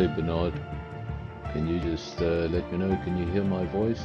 Hey Bernard, can you just let me know, can you hear my voice?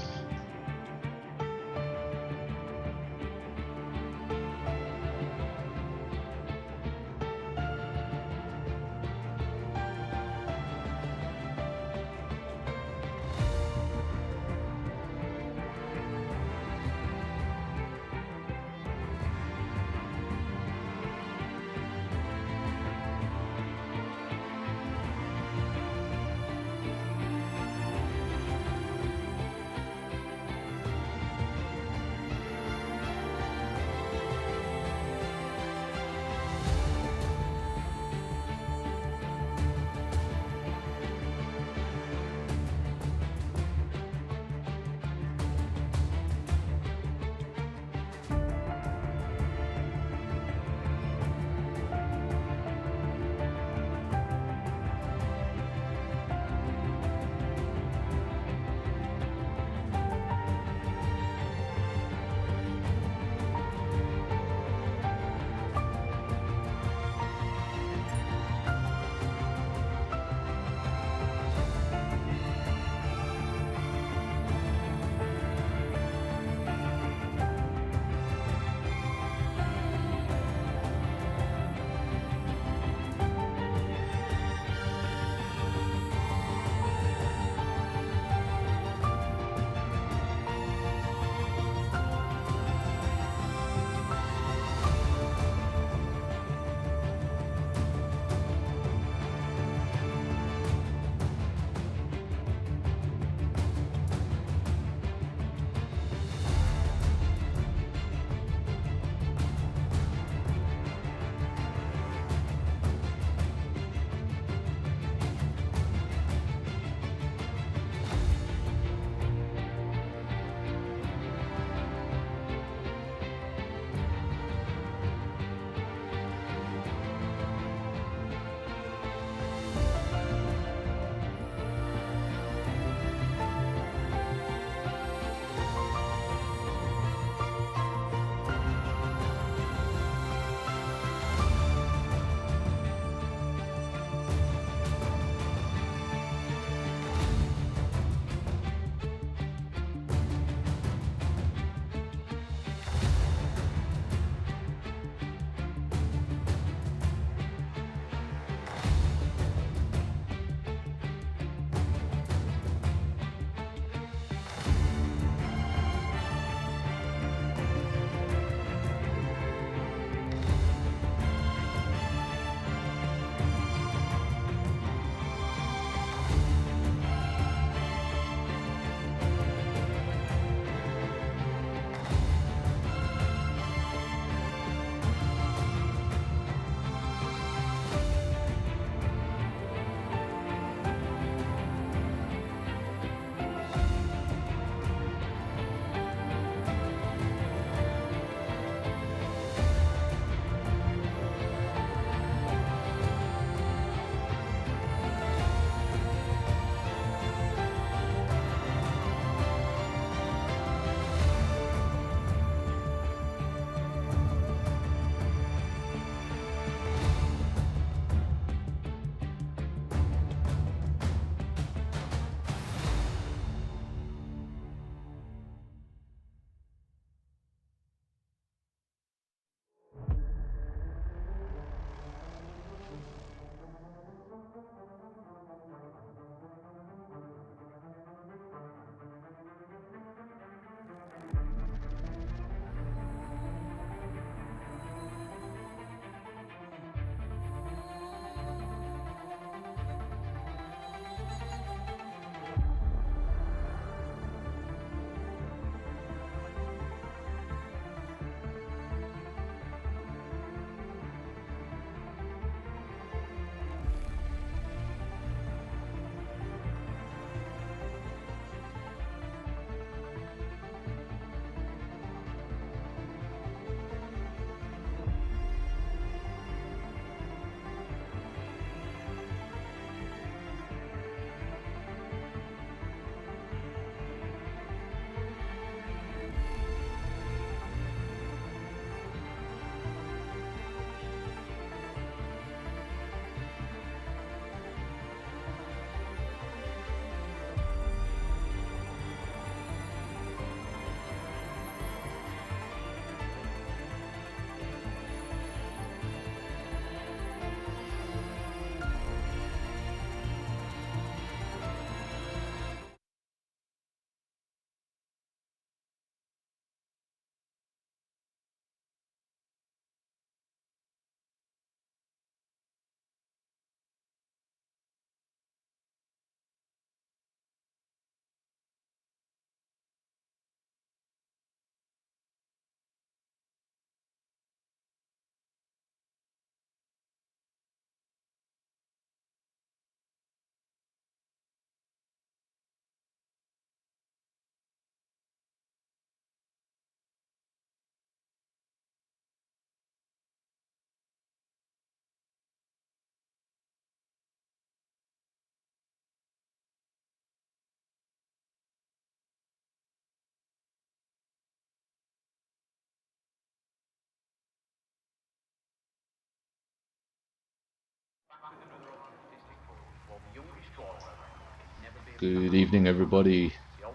Good evening, everybody,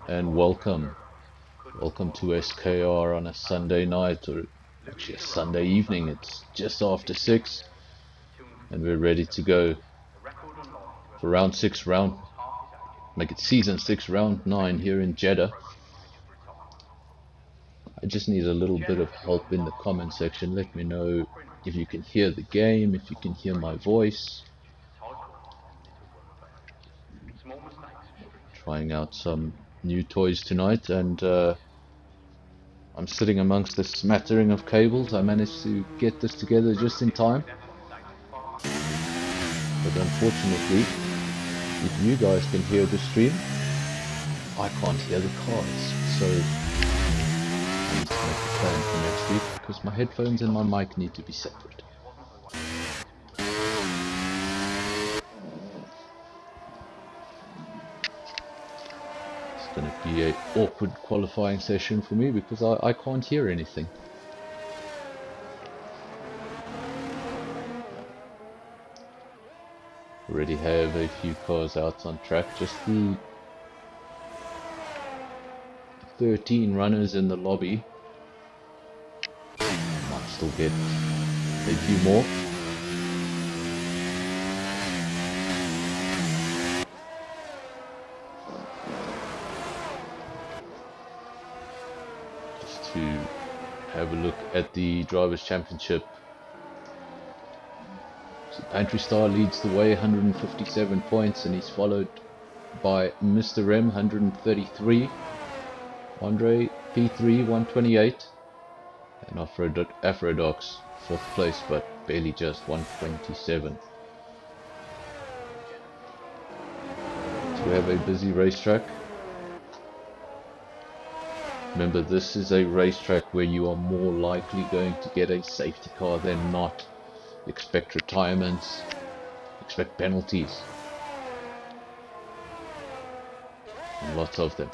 and welcome. Welcome to SKR on a Sunday night, or actually a Sunday evening. It's just after 6, and we're ready to go for make it season 6, round 9 here in Jeddah. I just need a little bit of help in the comment section. Let me know if you can hear the game, if you can hear my voice. Trying out some new toys tonight, and I'm sitting amongst a smattering of cables. I managed to get this together just in time, but unfortunately, if you guys can hear the stream, I can't hear the cards. So I need to make a plan for next week, because my headphones and my mic need to be separate. It's going to be an awkward qualifying session for me, because I can't hear anything. Already have a few cars out on track, just the 13 runners in the lobby. Might still get a few more. Just to have a look at the Drivers' Championship. So Pantry Star leads the way, 157 points, and he's followed by Mr. M, 133. Andre P3, 128. And Afrodox, 4th place, but barely just 127. So we have a busy racetrack. Remember, this is a racetrack where you are more likely going to get a safety car than not. Expect retirements, expect penalties, and lots of them.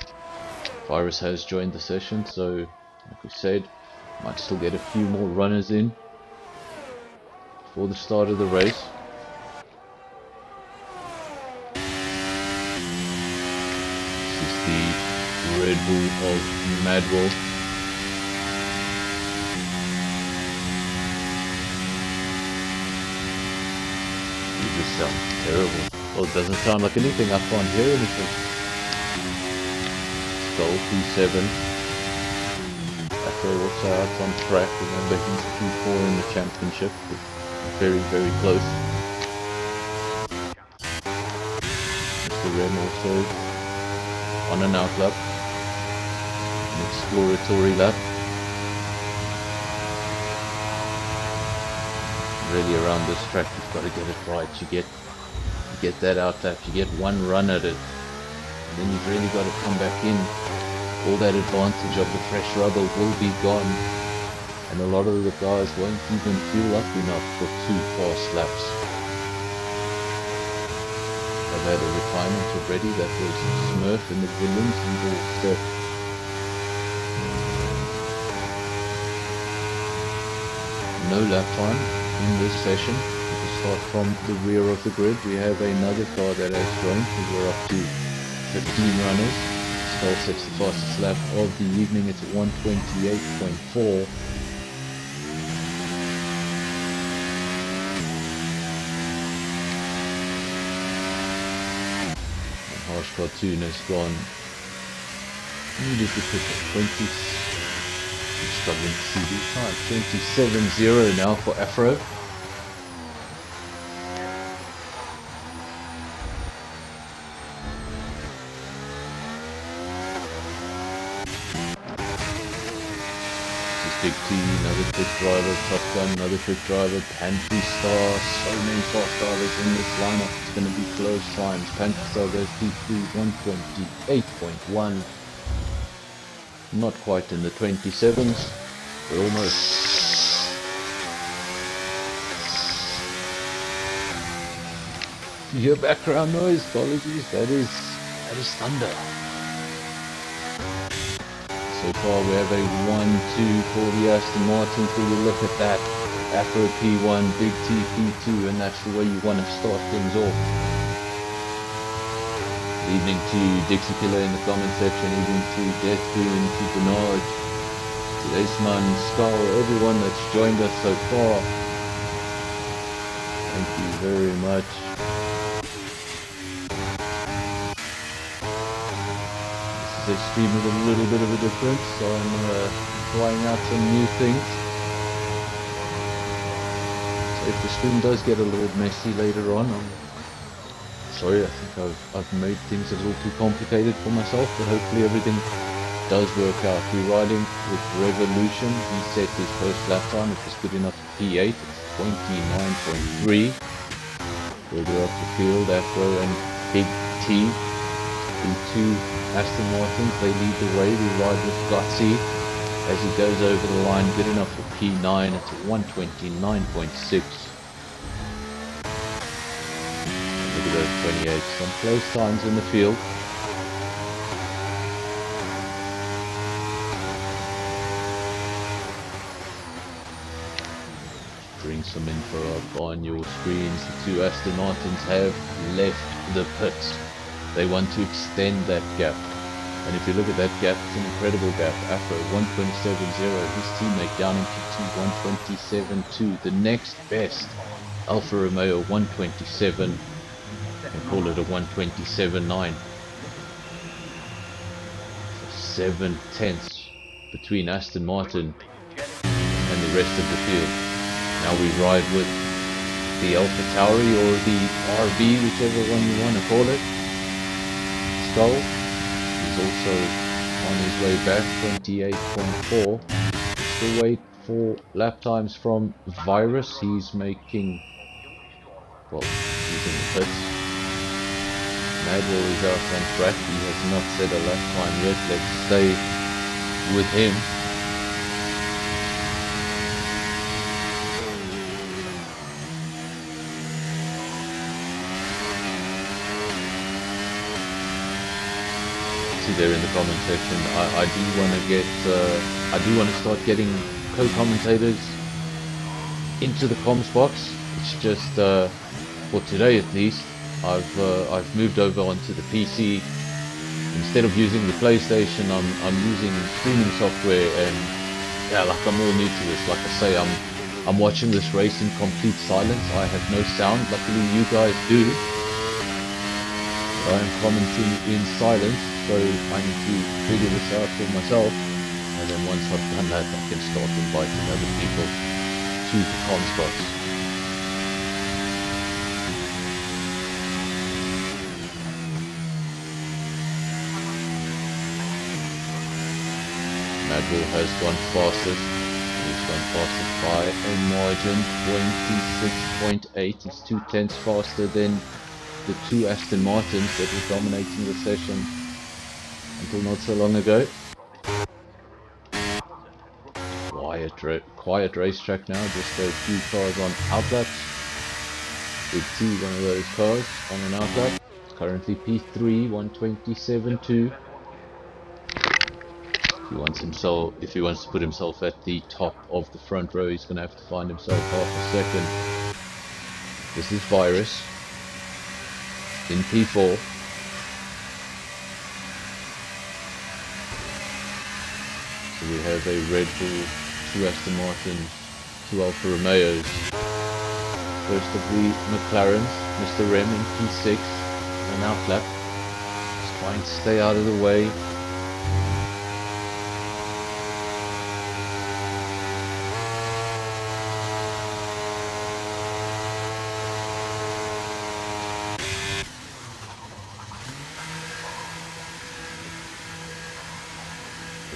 Virus has joined the session, so like we said, might still get a few more runners in before the start of the race. This is the Red Bull of Madwell. It just sounds terrible. Well, it doesn't sound like anything. I can't hear anything. Skull P7. Afro also out on track. Remember, he's P4 in the championship. Very, very close. Mr. Rem also on an out lap. An exploratory lap. Really, around this track, you've got to get it right. You get that out lap, you get one run at it, and then you've really got to come back in. All that advantage of the fresh rubber will be gone, and a lot of the guys won't even fuel up enough for 2 fast laps. I've had a retirement already. That was Smurf and the Williams and all stuff. No lap time in this session. We'll start from the rear of the grid. We have another car that has joined. We're up to 15 runners. Skull sets the fastest lap of the evening. It's 1:28.4. Harsh Cartoon has gone immediately quick at 20. I'm struggling to see the time. 27.0 now for Afro. Big T, another quick driver, Top Gun, another quick driver, Pantry Star, so many fast drivers in this lineup. It's going to be close times. Pantry Star goes P3, 1:28.1. Not quite in the 27s, but almost. You hear background noise? Apologies, that is thunder. So far we have a 1-2 for the Aston Martin. So you look at that, Afro P1, Big T P2, and that's the way you want to start things off. Evening to Dixie Killer in the comment section. Evening to Death Boon, to Bernard, to Esman, Skull, everyone that's joined us so far. Thank you very much. This is a stream with a little bit of a difference, so I'm trying out some new things. So if the stream does get a little messy later on, I'm sorry, I think I've made things a little too complicated for myself, but hopefully everything does work out. We're riding with Revolution. He set his first lap time. It was good enough for P8. It's 29.3. Further up the field, Afro and Big T. The two Aston Martins, they lead the way. We ride with Gutsy as he goes over the line. Good enough for P9. It's 129.6. Look at those 28. Some close times in the field. Bring some info up on your screens. The two Aston Martins have left the pits. They want to extend that gap. And if you look at that gap, it's an incredible gap. Afro 127.0, his teammate down in P2 127.2. The next best, Alfa Romeo 127. And call it a 127.9. 7 tenths between Aston Martin and the rest of the field. Now we ride with the Alpha Tauri or the RB, whichever one you want to call it. Skull, he's also on his way back, 28.4. Still wait for lap times from Virus. He's making, well, he's in the pits. Madwell is out on track. He has not set a lap time yet. Let's stay with him. There in the comment section, I do want to start getting co-commentators into the comms box. It's just for today at least. I've moved over onto the PC. Instead of using the PlayStation, I'm using streaming software, and yeah, like I'm all new to this. Like I say, I'm watching this race in complete silence. I have no sound. Luckily, you guys do. But I am commenting in silence. So I need to figure this out for myself, and then once I've done that, I can start inviting other people to the comms box. Madwell has gone fastest. He's gone fastest by a margin, 26.8. He's 2 tenths faster than the two Aston Martins that were dominating the session until not so long ago. Quiet racetrack now, just a few cars on outlaps. Big T, one of those cars on an outlap. Currently P3, 127.2. If he wants to put himself at the top of the front row, he's going to have to find himself half a second. This is Virus in P4. So we have a Red Bull, 2 Aston Martins, 2 Alfa Romeos. First of the McLarens, Mr. Rem in P6, an outlap. Just trying to stay out of the way.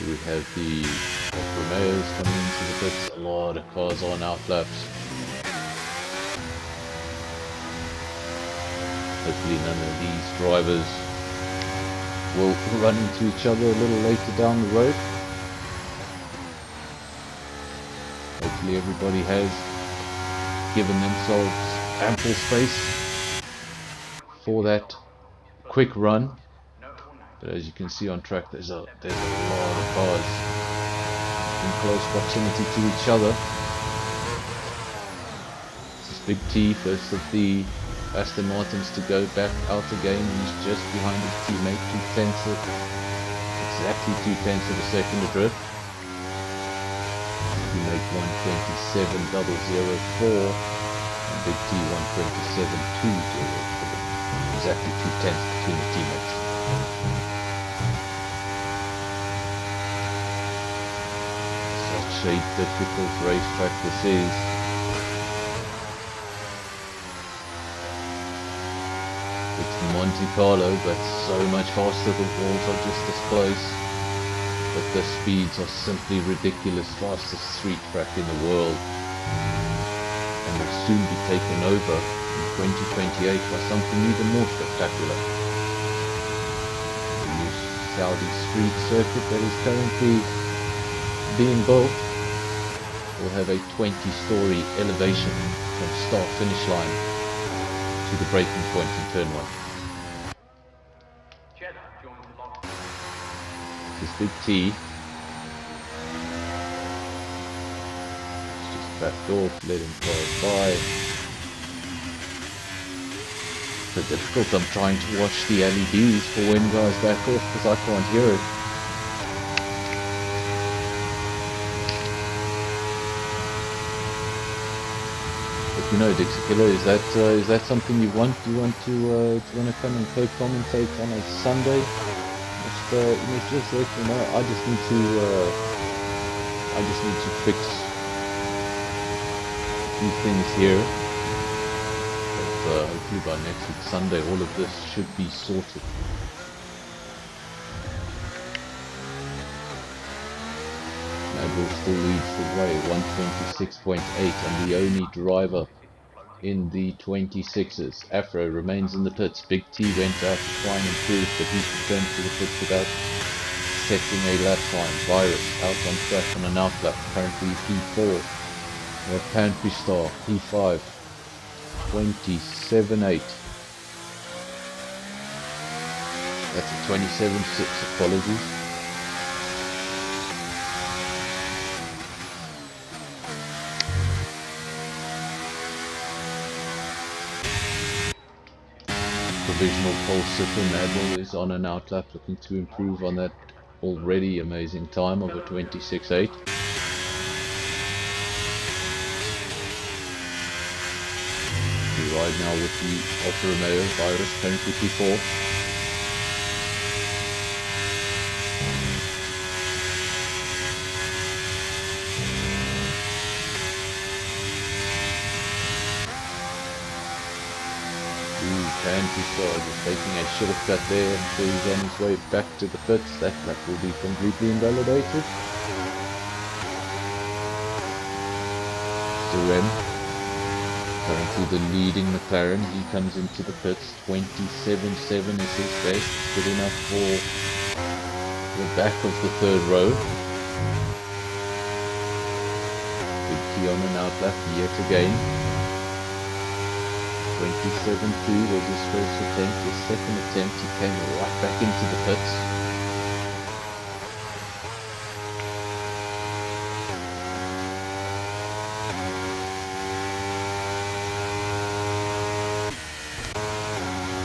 We have the Alfa Romeos coming into the pits. A lot of cars on outlaps. Hopefully none of these drivers will run into each other a little later down the road. Hopefully everybody has given themselves ample space for that quick run. But as you can see on track, there's a lot of cars in close proximity to each other. This is Big T, first of the Aston Martins to go back out again. He's just behind his teammate, exactly 2/10 of a second adrift. Teammate 127.004 and Big T 127.204. Exactly 2/10 between the teammates. Such a difficult racetrack this is. It's Monte Carlo, but so much faster. The walls are just as close, but the speeds are simply ridiculous. Fastest street track in the world, and will soon be taken over in 2028 by something even more spectacular. The new Saudi street circuit that is currently being built will have a 20-story elevation from start-finish line to the braking point in turn 1. This Big T. Let's just back off, let him pass by. So difficult, I'm trying to watch the LEDs for when guys back off because I can't hear it. You know, Dixie Killer, is that something you want? Do you want to come and co-commentate on a Sunday? Just let me know. I just need to fix a few things here. But hopefully by next week Sunday, all of this should be sorted. Madwell still leads the way, 126.8, and the only driver in the 26s. Afro remains in the pits. Big T went out to try and improve, but he's returned to the pits without setting a lap time. Virus out on track on an outlap, currently P4. We have Pantry Star, P5, 27.8. That's a 27.6, apologies. Provisional pole sitter Madwell is on an outlap, looking to improve on that already amazing time of a 26.8. We ride now with the Alfa Romeo Virus, currently P4. Pantry Star just taking a shortcut there until he's on his way back to the pits. That lap will be completely invalidated. Rem, currently the leading McLaren, he comes into the pits. 27.7 is his best, good enough for the back of the third row. Big T on an outlap yet again. 27.2 was his first attempt. His second attempt, he came right back into the pits.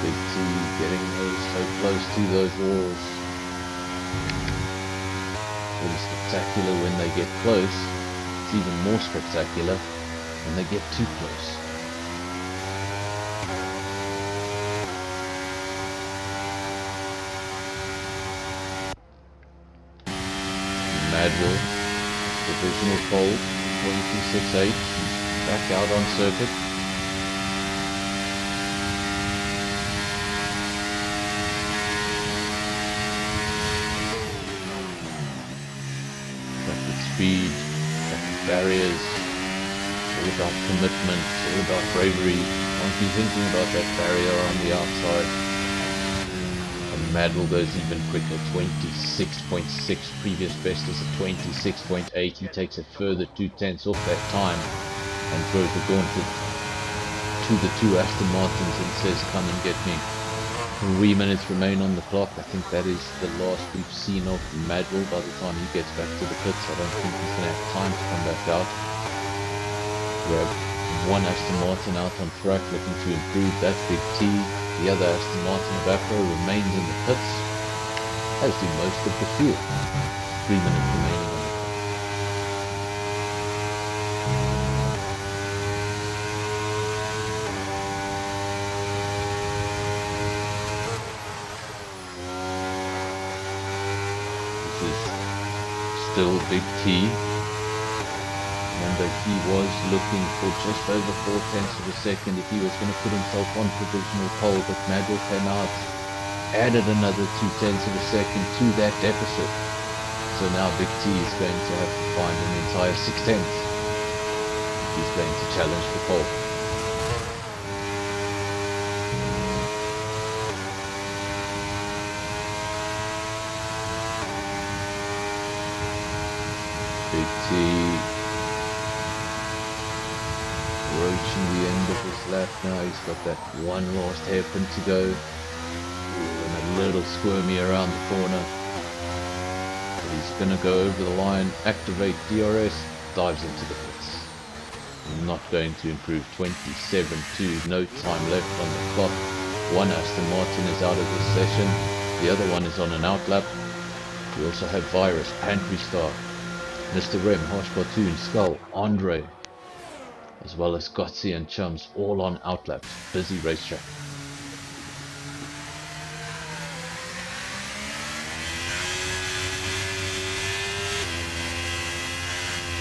Big T getting so close to those walls. Really spectacular when they get close. It's even more spectacular when they get too close. Madwell, provisional pole, 22.68, back out on circuit. Traffic speed, traffic barriers, all about commitment, all about bravery. Can't be thinking about that barrier on the outside. Madwell goes even quicker, 26.6, previous best is a 26.8. He takes a further 2/10 off that time and throws the gauntlet to the two Aston Martins and says, come and get me. 3 minutes remain on the clock. I think that is the last we've seen of Madwell by the time he gets back to the pits. I don't think he's going to have time to come back out. We have One Aston Martin out on track looking to improve. That's Big T. The other Aston Martin of Afro remains in the pits, as do most of the field. 3 minutes remaining on the clock. This is still Big T. Remember, he was looking for just over 4 tenths of a second if he was going to put himself on provisional pole, but Madwell came out, added another 2 tenths of a second to that deficit. So now Big T is going to have to find an entire 6 tenths. He's going to challenge for pole. Big T approaching the end of his lap now. He's got that one last hairpin to go. And a little squirmy around the corner. But he's going to go over the line, activate DRS, dives into the pits. Not going to improve. 27.2, no time left on the clock. One Aston Martin is out of this session. The other one is on an outlap. We also have Virus, Pantry Star, Mr. Rem, Harsh Cartoon, Skull, Andre, as well as Gotzi and Chums, all on outlaps. Busy racetrack.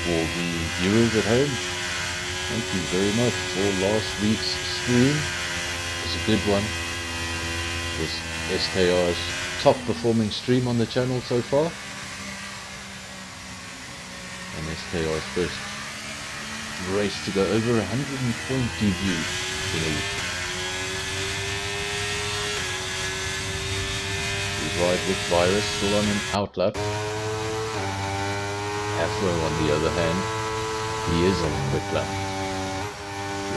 For the viewers at home, thank you very much for last week's stream. It was a good one. It was SKR's top performing stream on the channel so far. And SKR's first race to go over 120 views in a week. We ride with Virus still on an outlap. Afro on the other hand, he is on a quick lap.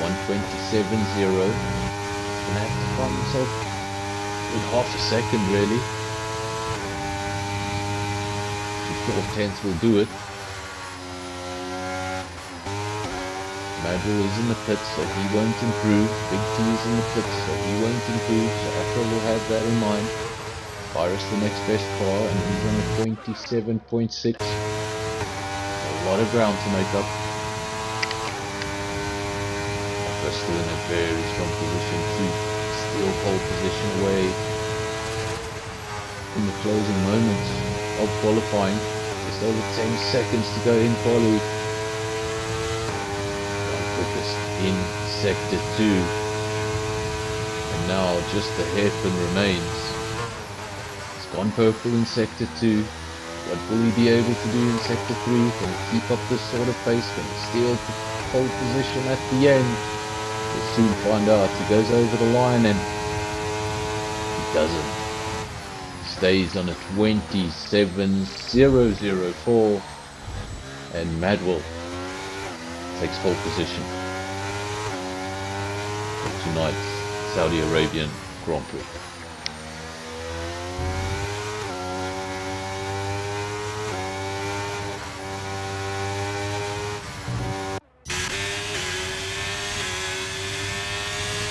127.0. Gonna have to find himself in half a second really. 4 tenths will do it. Madwell is in the pits, so he won't improve. Big T is in the pits, so he won't improve. So Afro will have that in mind. Virus the next best car, and he's on a 27.6. A lot of ground to make up. Afro's still in a very strong position to steal pole position away in the closing moments of qualifying. Just over 10 seconds to go in quali. In sector 2, and now just the hairpin remains. It's gone purple in sector 2. What will he be able to do in sector 3? Can he keep up this sort of pace? Can he steal pole position at the end? We'll soon find out. He goes over the line and he doesn't. Stays on a 27.004, and Madwell takes pole position. Tonight's Saudi Arabian Grand Prix.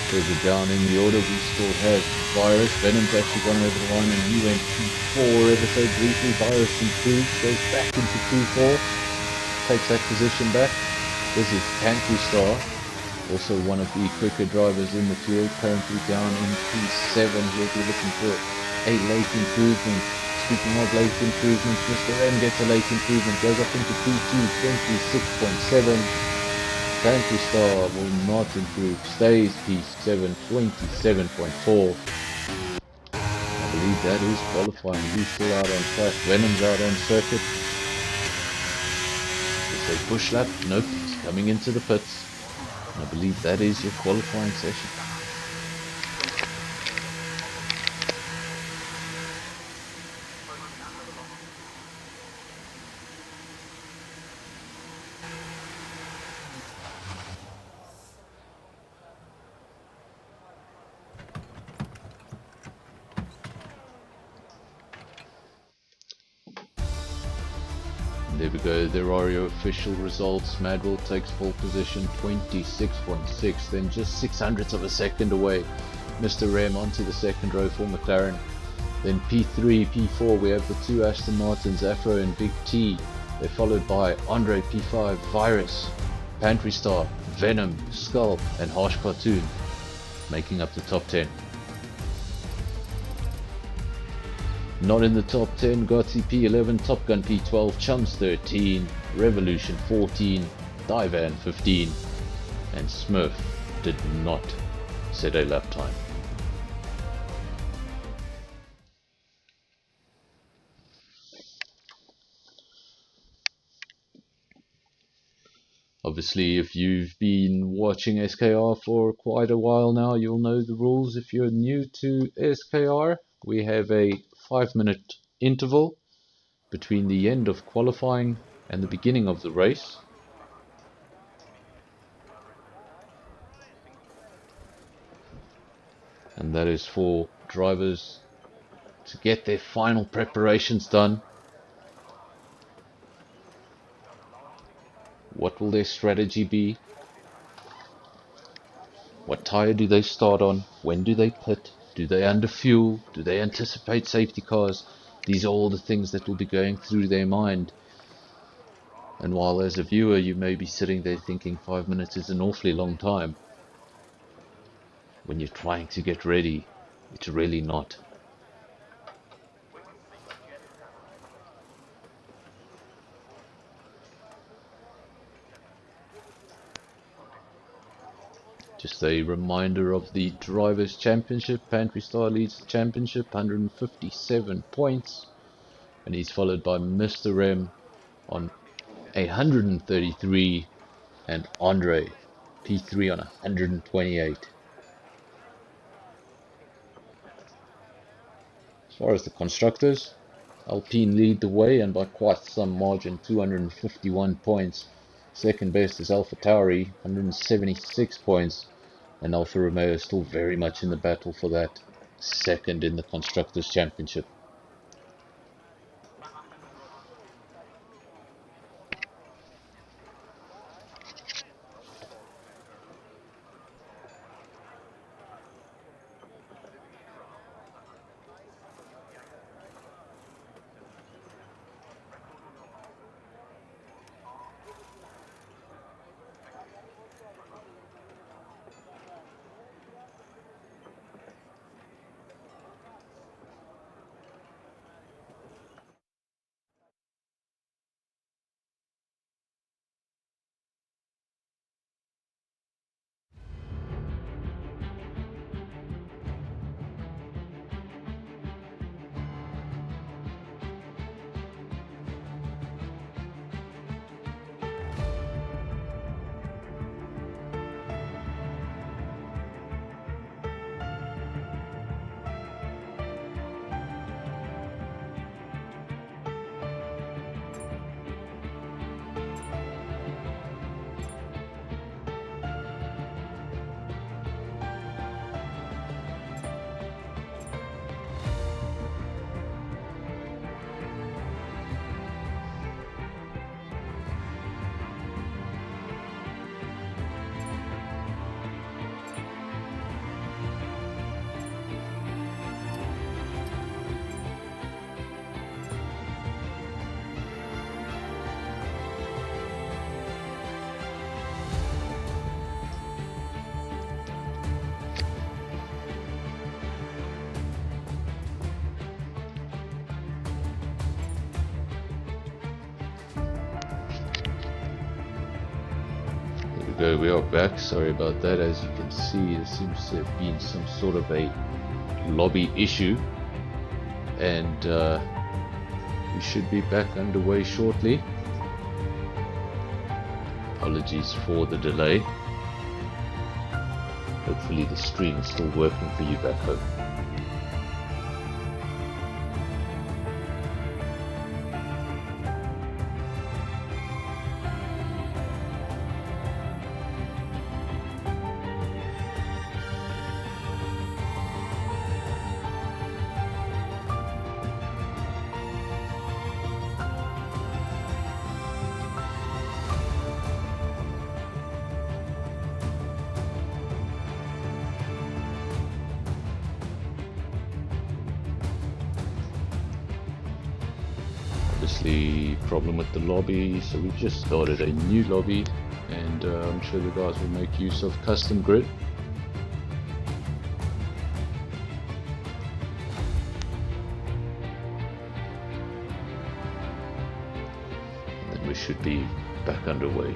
Further down in the order, we still have Virus. Venom's actually gone over the line and he went Q4 ever so briefly. Virus improves, goes back into Q4, takes that position back. This is Pantry Star, also one of the quicker drivers in the field, currently down in P7. He'll be looking for a late improvement. Speaking of late improvements, Mr. M gets a late improvement, goes up into P2, 26.7. Pantry Star will not improve, stays P7, 27.4. I believe that is qualifying. He's still out on track. Venom's out on circuit. It's a push lap. Nope, he's coming into the pits. I believe that is your qualifying session. There Here we go, there are your official results. Madwell takes pole position, 26.6, then just 600ths of a second away. Mr. Rem onto the second row for McLaren. Then P3, P4, we have the two Aston Martins, Afro and Big T. They're followed by Andre, P5, Virus, Pantry Star, Venom, Skull, and Harsh Cartoon, making up the top 10. Not in the top 10, Gotti P11, Top Gun P12, Chums 13, Revolution 14, Divan 15, and Smurf did not set a lap time. Obviously, if you've been watching SKR for quite a while now, you'll know the rules. If you're new to SKR, we have a 5-minute interval between the end of qualifying and the beginning of the race. And that is for drivers to get their final preparations done. What will their strategy be? What tyre do they start on? When do they pit? Do they underfuel? Do they anticipate safety cars? These are all the things that will be going through their mind. And while as a viewer you may be sitting there thinking 5 minutes is an awfully long time, when you're trying to get ready, it's really not. Just a reminder of the Drivers' Championship. Pantry Star leads the championship, 157 points. And he's followed by Mr. Rem on 133 and Andre P3 on 128. As far as the constructors, Alpine lead the way and by quite some margin, 251 points. Second best is AlphaTauri, 176 points, and Alfa Romeo is still very much in the battle for that second in the Constructors' Championship. We are back. Sorry about that. As you can see, there seems to have been some sort of a lobby issue, and we should be back underway shortly. Apologies for the delay. Hopefully the stream is still working for you back home. obviously problem with the lobby, so we've just started a new lobby, and I'm sure the guys will make use of custom grid. And then we should be back underway.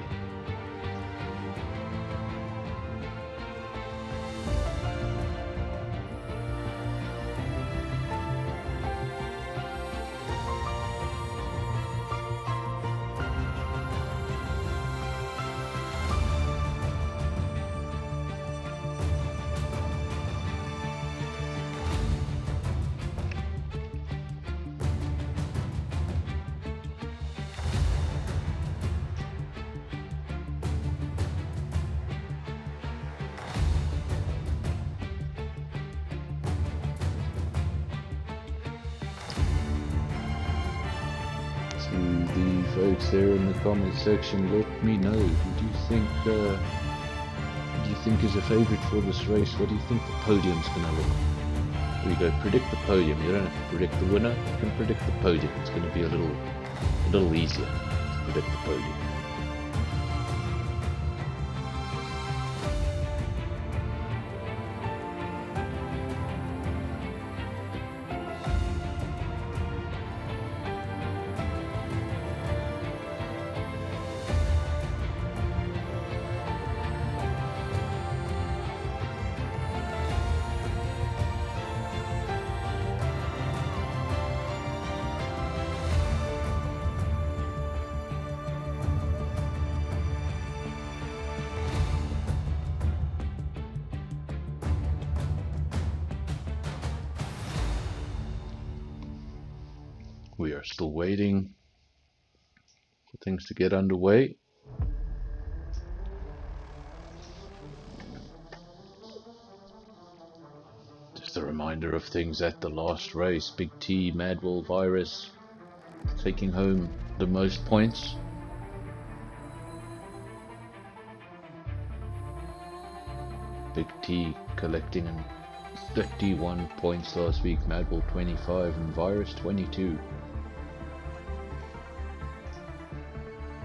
The folks there in the comment section, let me know, who do you think is a favourite for this race? What do you think the podium's going to look like? There you go, predict the podium. You don't have to predict the winner, you can predict the podium. It's going to be a little easier to predict the podium. We are still waiting for things to get underway. Just a reminder of things at the last race. Big T, Madwell, Virus taking home the most points. Big T collecting 31 points last week, Madwell 25 and Virus 22.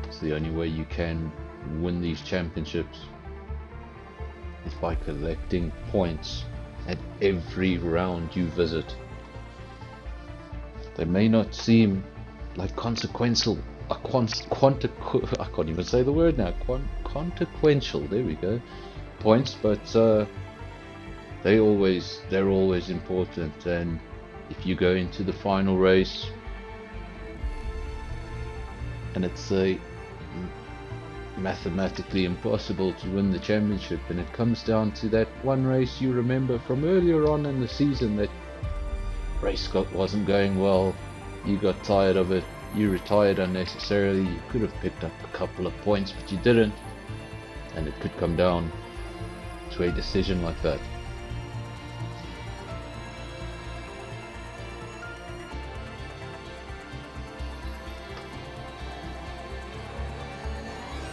It's the only way you can win these championships is by collecting points at every round you visit. They may not seem like consequential, I can't even say the word now, consequential, there we go, points, but they're always important. And if you go into the final race and it's mathematically impossible to win the championship, and it comes down to that one race you remember from earlier on in the season, that race wasn't going well, you got tired of it, you retired unnecessarily, you could have picked up a couple of points but you didn't, and it could come down to a decision like that.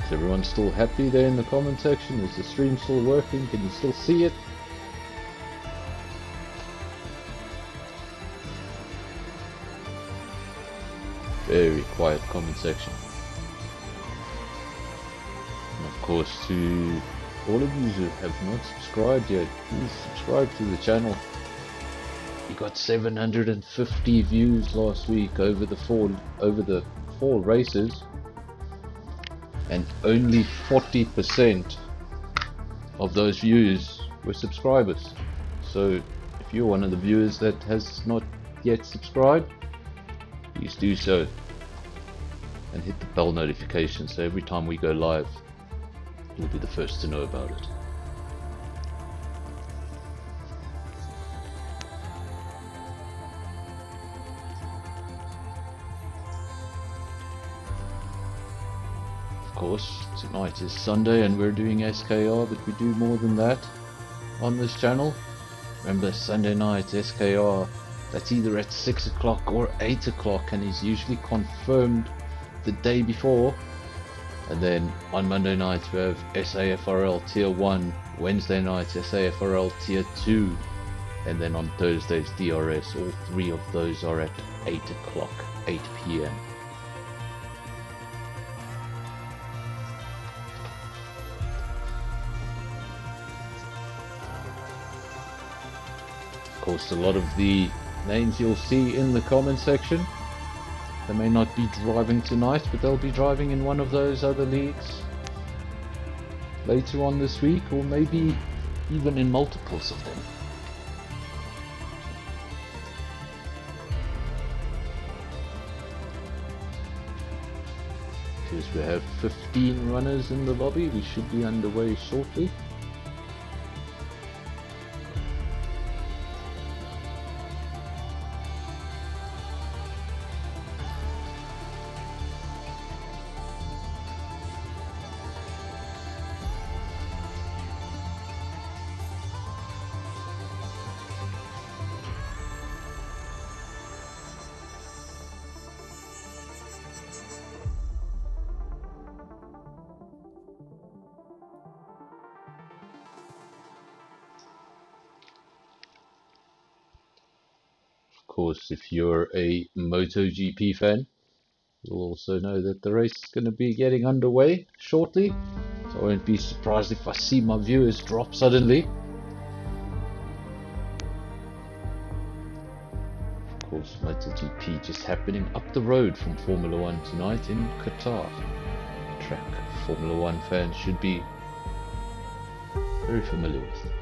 Is everyone still happy there in the comment section? Is the stream still working? Can you still see it? Very quiet comment section. And of course, to all of you who have not subscribed yet, please subscribe to the channel. We got 750 views last week over the four races, and only 40% of those views were subscribers. So if you're one of the viewers that has not yet subscribed, please do so, and hit the bell notification so every time we go live you'll be the first to know about it. Of course, tonight is Sunday and we're doing SKR, but we do more than that on this channel. Remember, Sunday night SKR, that's either at 6 o'clock or 8 o'clock, and is usually confirmed the day before. And then on Monday night we have SAFRL Tier 1, Wednesday night SAFRL Tier 2, and then on Thursdays DRS. All three of those are at 8 o'clock, 8 PM. course, a lot of the names you'll see in the comment section, they may not be driving tonight, but they'll be driving in one of those other leagues later on this week, or maybe even in multiples of them. Because we have 15 runners in the lobby, we should be underway shortly. Of course, if you're a MotoGP fan, you'll also know that the race is going to be getting underway shortly, so I won't be surprised if I see my viewers drop suddenly. Of course, MotoGP just happening up the road from Formula 1 tonight in Qatar. A track Formula 1 fans should be very familiar with.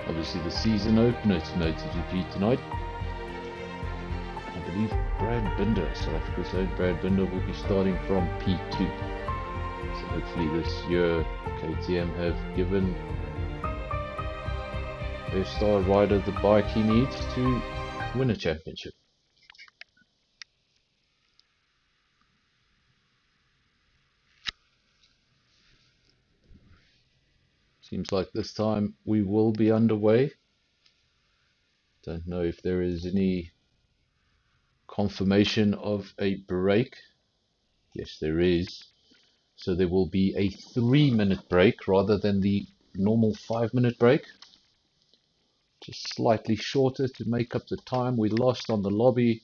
Obviously the season opener to MotoGP tonight. I believe Brad Binder, South Africa's own Brad Binder, will be starting from P2. So hopefully this year KTM have given their star rider the bike he needs to win a championship. Seems like this time we will be underway. Don't know if there is any confirmation of a break. Yes, there is. So there will be a 3-minute break rather than the normal 5-minute break. Just slightly shorter to make up the time we lost on the lobby,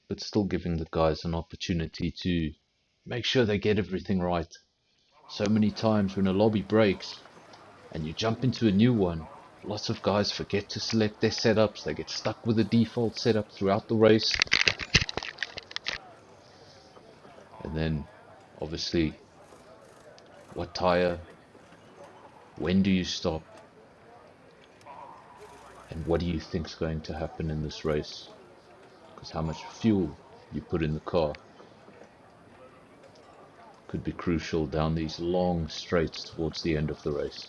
but still giving the guys an opportunity to make sure they get everything right. So many times when a lobby breaks and you jump into a new one, lots of guys forget to select their setups. They get stuck with the default setup throughout the race. And then, obviously, what tire? When do you stop? And what do you think is going to happen in this race? Because how much fuel you put in the car could be crucial down these long straights towards the end of the race.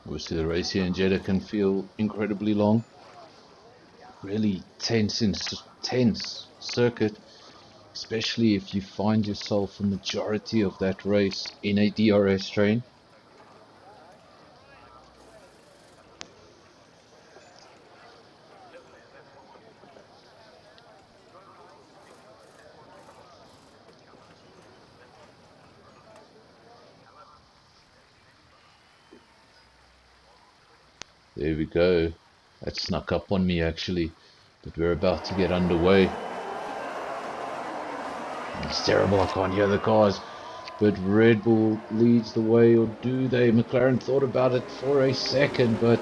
Obviously the race here in Jeddah can feel incredibly long. Really tense circuit, especially if you find yourself a majority of that race in a DRS train. There we go. That snuck up on me actually, but we're about to get underway. It's terrible, I can't hear the cars, but Red Bull leads the way, or do they? McLaren thought about it for a second, but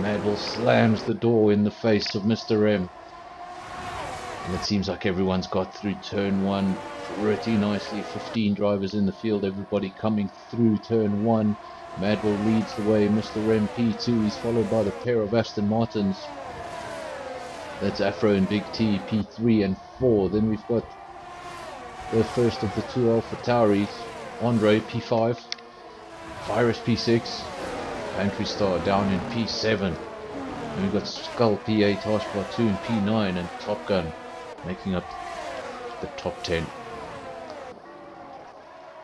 Mad Bull slams the door in the face of Mr. M. And it seems like everyone's got through turn one pretty nicely. 15 drivers in the field, everybody coming through turn one. Madwell leads the way, Mr. M P2, he's followed by the pair of Aston Martins. That's Afro and Big T, P3 and 4. Then we've got the first of the two Alpha Tauris, Andre, P5, Virus, P6, Pantry Star down in P7. And we've got Skull, P8, Harsh Platoon, P9, and Top Gun making up the top 10.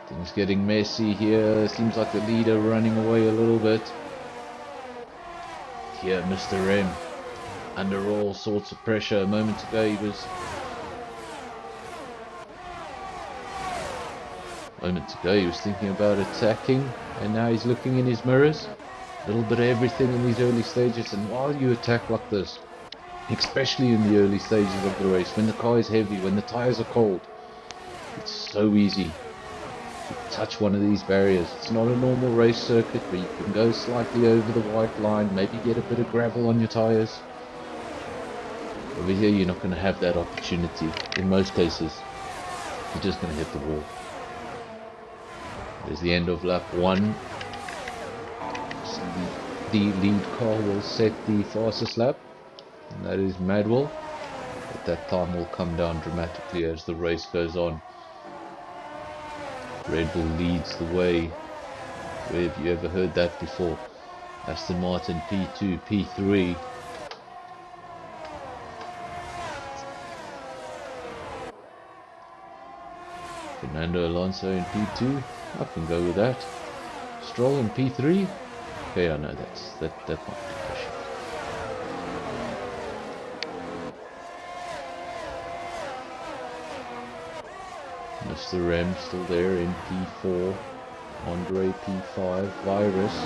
Things getting messy here. Seems like the leader running away a little bit. Here, Mr. M, under all sorts of pressure. A moment ago he was thinking about attacking, and now he's looking in his mirrors. A little bit of everything in these early stages, and while you attack like this, especially in the early stages of the race, when the car is heavy, when the tires are cold, it's so easy to touch one of these barriers. It's not a normal race circuit where you can go slightly over the white line, maybe get a bit of gravel on your tires. Over here you're not going to have that opportunity. In most cases, you're just going to hit the wall. There's the end of lap 1. So the lead car will set the fastest lap, and that is Madwell. But that time will come down dramatically as the race goes on. Red Bull leads the way. Where have you ever heard that before? Aston Martin P2, P3. Fernando Alonso in P2. I can go with that. Stroll in P3. Okay, I know that might be pushing. Mr. M still there in P4. Andre P5. Virus.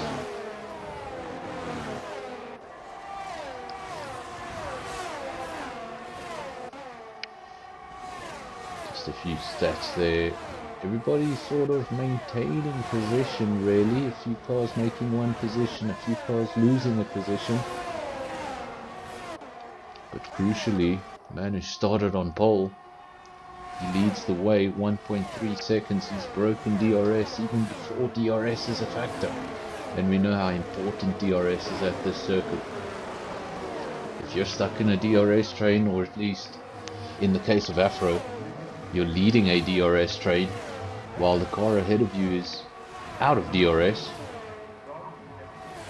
Just a few stats there. Everybody's sort of maintaining position really. A few cars making one position, a few cars losing a position. But crucially, man who started on pole, he leads the way. 1.3 seconds. He's broken DRS even before DRS is a factor. And we know how important DRS is at this circuit. If you're stuck in a DRS train, or at least in the case of Afro, you're leading a DRS train while the car ahead of you is out of DRS,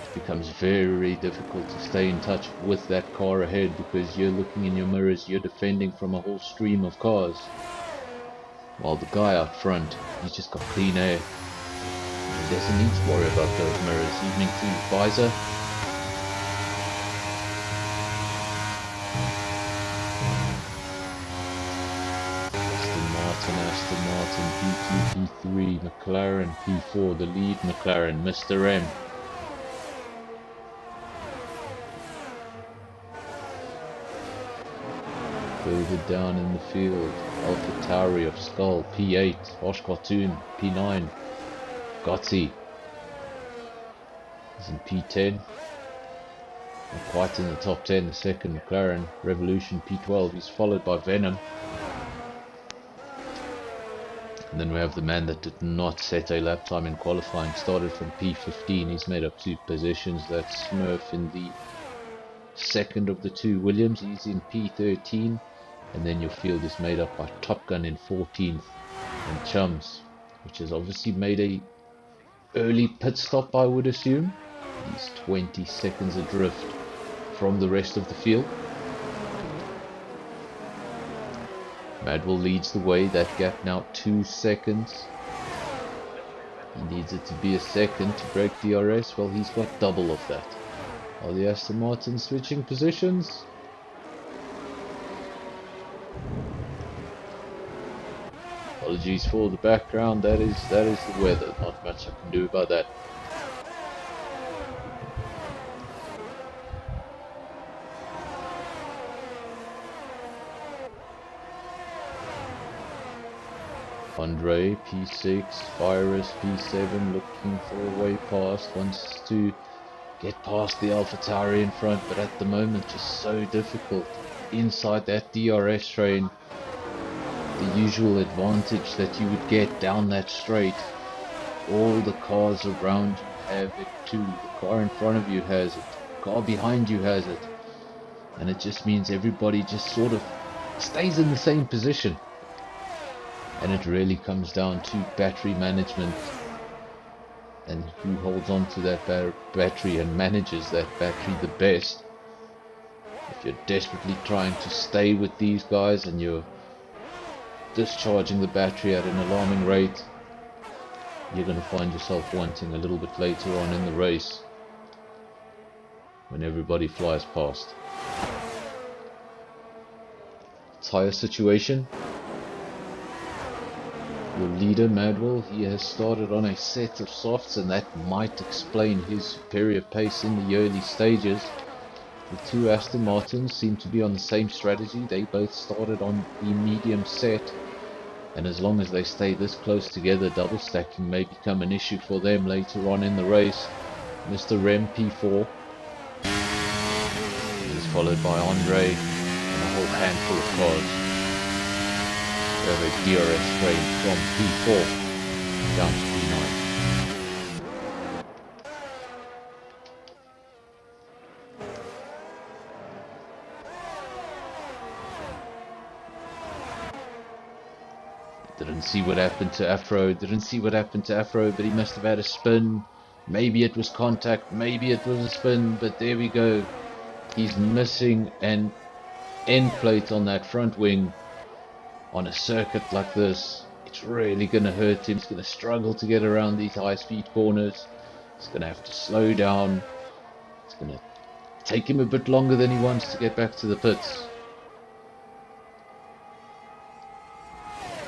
it becomes very difficult to stay in touch with that car ahead, because you're looking in your mirrors, you're defending from a whole stream of cars, while the guy out front, he's just got clean air. He doesn't need to worry about those mirrors. Evening to visor. Aston Martin P2, P3, McLaren P4, the lead McLaren, Mr. M. Further down in the field, Alpha Tauri of Skull, P8, Osh Cartoon, P9, Gotzi is in P10, not quite in the top 10, the second McLaren, Revolution P12, he's followed by Venom. And then we have the man that did not set a lap time in qualifying, started from P15, he's made up 2 positions. That's Smurf in the second of the 2 Williams, he's in P13, and then your field is made up by Top Gun in 14th, and Chums, which has obviously made a early pit stop, I would assume. He's 20 seconds adrift from the rest of the field. Madwell leads the way, that gap now 2 seconds. He needs it to be a second to break DRS, well he's got double of that. Are the Aston Martin switching positions? Apologies for the background, that is the weather, not much I can do about that. Andre P6, Virus P7 looking for a way past, wants to get past the Alpha Tauri in front, but at the moment just so difficult inside that DRS train. The usual advantage that you would get down that straight, all the cars around you have it too. The car in front of you has it, the car behind you has it. and it just means everybody just sort of stays in the same position. And it really comes down to battery management and who holds on to that battery and manages that battery the best. If you're desperately trying to stay with these guys and you're discharging the battery at an alarming rate, you're going to find yourself wanting a little bit later on in the race when everybody flies past. Tire situation. Your leader, Madwell, he has started on a set of softs, and that might explain his superior pace in the early stages. The two Aston Martins seem to be on the same strategy. They both started on the medium set, and as long as they stay this close together, double stacking may become an issue for them later on in the race. Mr. Rem P4 is followed by Andre and a whole handful of cars. We have a DRS train from P4 down to P9. Didn't see what happened to Afro, but he must have had a spin. Maybe it was contact, maybe it was a spin, but there we go. He's missing an end plate on that front wing. On a circuit like this, it's really going to hurt him. He's going to struggle to get around these high-speed corners. He's going to have to slow down. It's going to take him a bit longer than he wants to get back to the pits.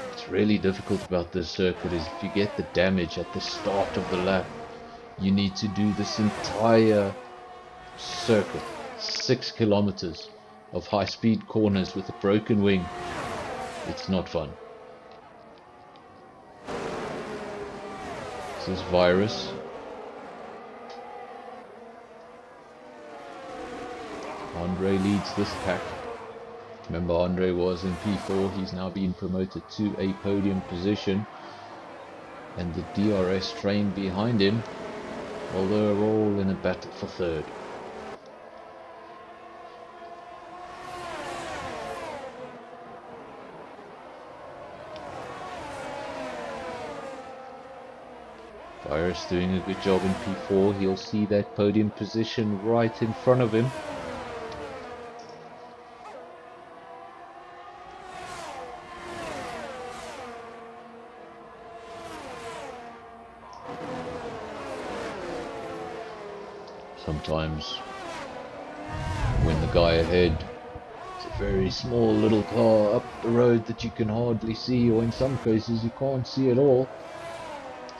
What's really difficult about this circuit is if you get the damage at the start of the lap, you need to do this entire circuit, 6 kilometers of high-speed corners with a broken wing. It's not fun. This is Virus. Andre leads this pack. Remember, Andre was in P4. He's now been promoted to a podium position. And the DRS train behind him, well, they're all in a battle for third. Virus doing a good job in P4. He'll see that podium position right in front of him. Sometimes when the guy ahead is a very small little car up the road that you can hardly see, or in some cases you can't see at all,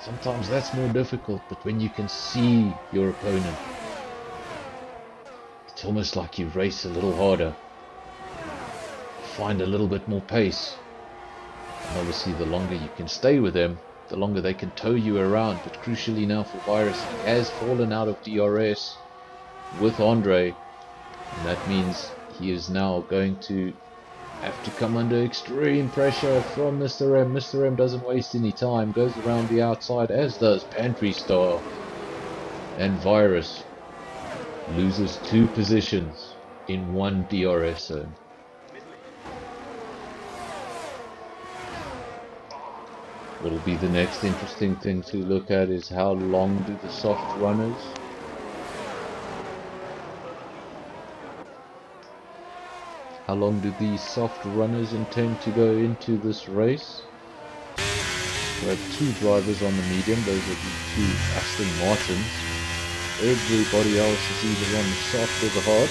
sometimes that's more difficult. But when you can see your opponent, it's almost like you race a little harder, find a little bit more pace, and obviously the longer you can stay with them, the longer they can tow you around. But crucially now for Virus, he has fallen out of DRS with Andre, and that means he is now going to have to come under extreme pressure from Mr. M. Mr. M doesn't waste any time, goes around the outside, as does Pantry Star, and Virus loses 2 positions in 1 DRS zone. What'll be the next interesting thing to look at is how long do the soft runners intend to go into this race? We have 2 drivers on the medium, those are the 2 Aston Martins. Everybody else is either on the soft or the hard.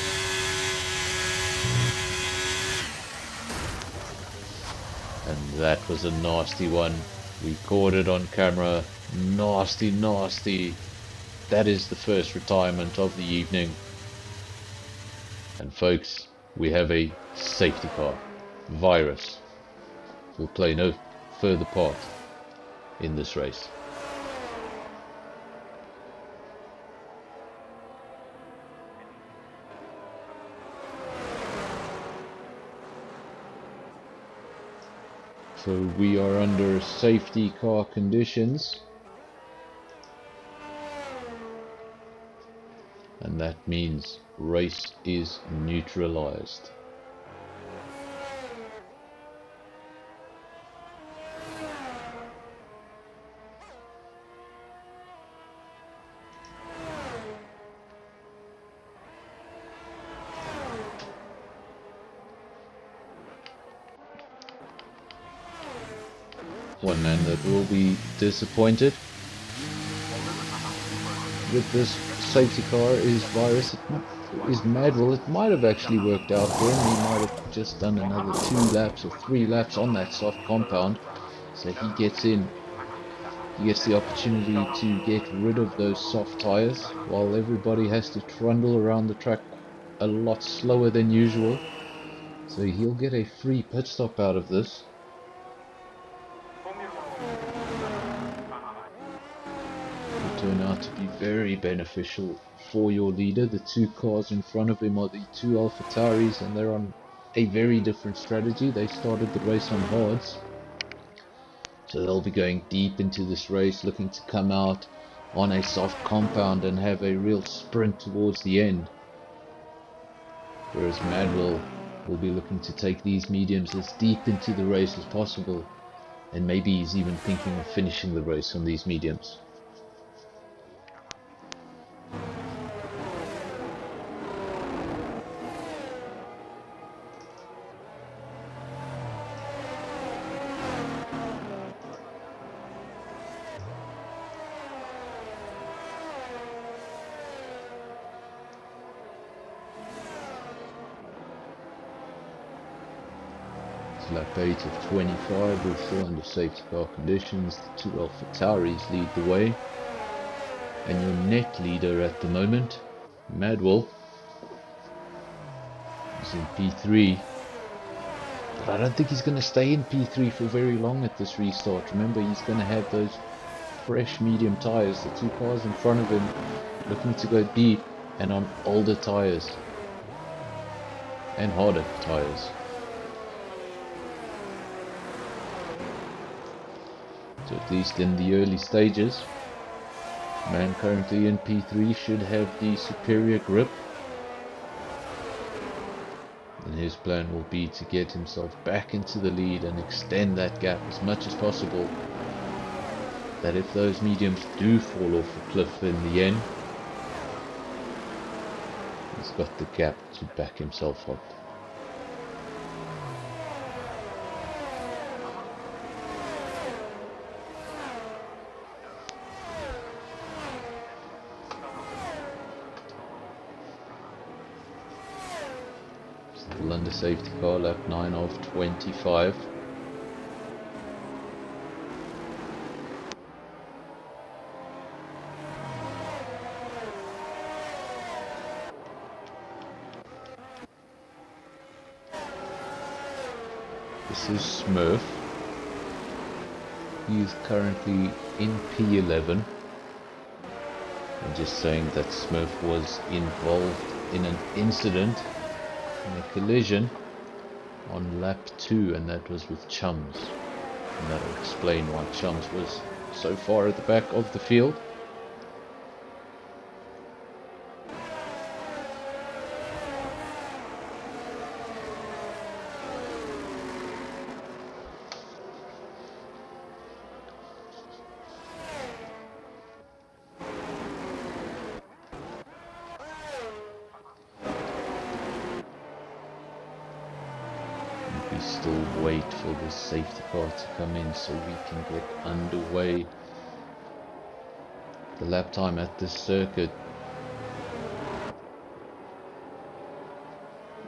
And that was a nasty one. We caught it on camera. Nasty, nasty. That is the first retirement of the evening. And folks, we have a safety car. Virus will play no further part in this race. So we are under safety car conditions, and that means race is neutralized. One man that will be disappointed with this safety car is Virus. Is Madwell. It might have actually worked out for him. He might have just done another 2 laps or 3 laps on that soft compound, so he gets in. He gets the opportunity to get rid of those soft tires while everybody has to trundle around the track a lot slower than usual. So he'll get a free pit stop out of this. Will turn out to be very beneficial for your leader. The 2 cars in front of him are the 2 AlphaTauris, and they're on a very different strategy. They started the race on hards, so they'll be going deep into this race, looking to come out on a soft compound and have a real sprint towards the end. Whereas Madwell will be looking to take these mediums as deep into the race as possible, and maybe he's even thinking of finishing the race on these mediums. Lap 8 of 25, we're still under safety car conditions. The 2 AlphaTauris lead the way, and your net leader at the moment, Madwell, is in P3, but I don't think he's going to stay in P3 for very long at this restart. Remember, he's going to have those fresh medium tires, the 2 cars in front of him looking to go deep and on older tires and harder tires. So at least in the early stages, man currently in P3 should have the superior grip, and his plan will be to get himself back into the lead and extend that gap as much as possible, that if those mediums do fall off the cliff in the end, he's got the gap to back himself up. Under safety car, lap 9 of 25. This is Smurf. He is currently in P11. I'm just saying that Smurf was involved in an incident, in a collision on lap 2, and that was with Chums, and that'll explain why Chums was so far at the back of the field. We still wait for the safety car to come in so we can get underway. The lap time at this circuit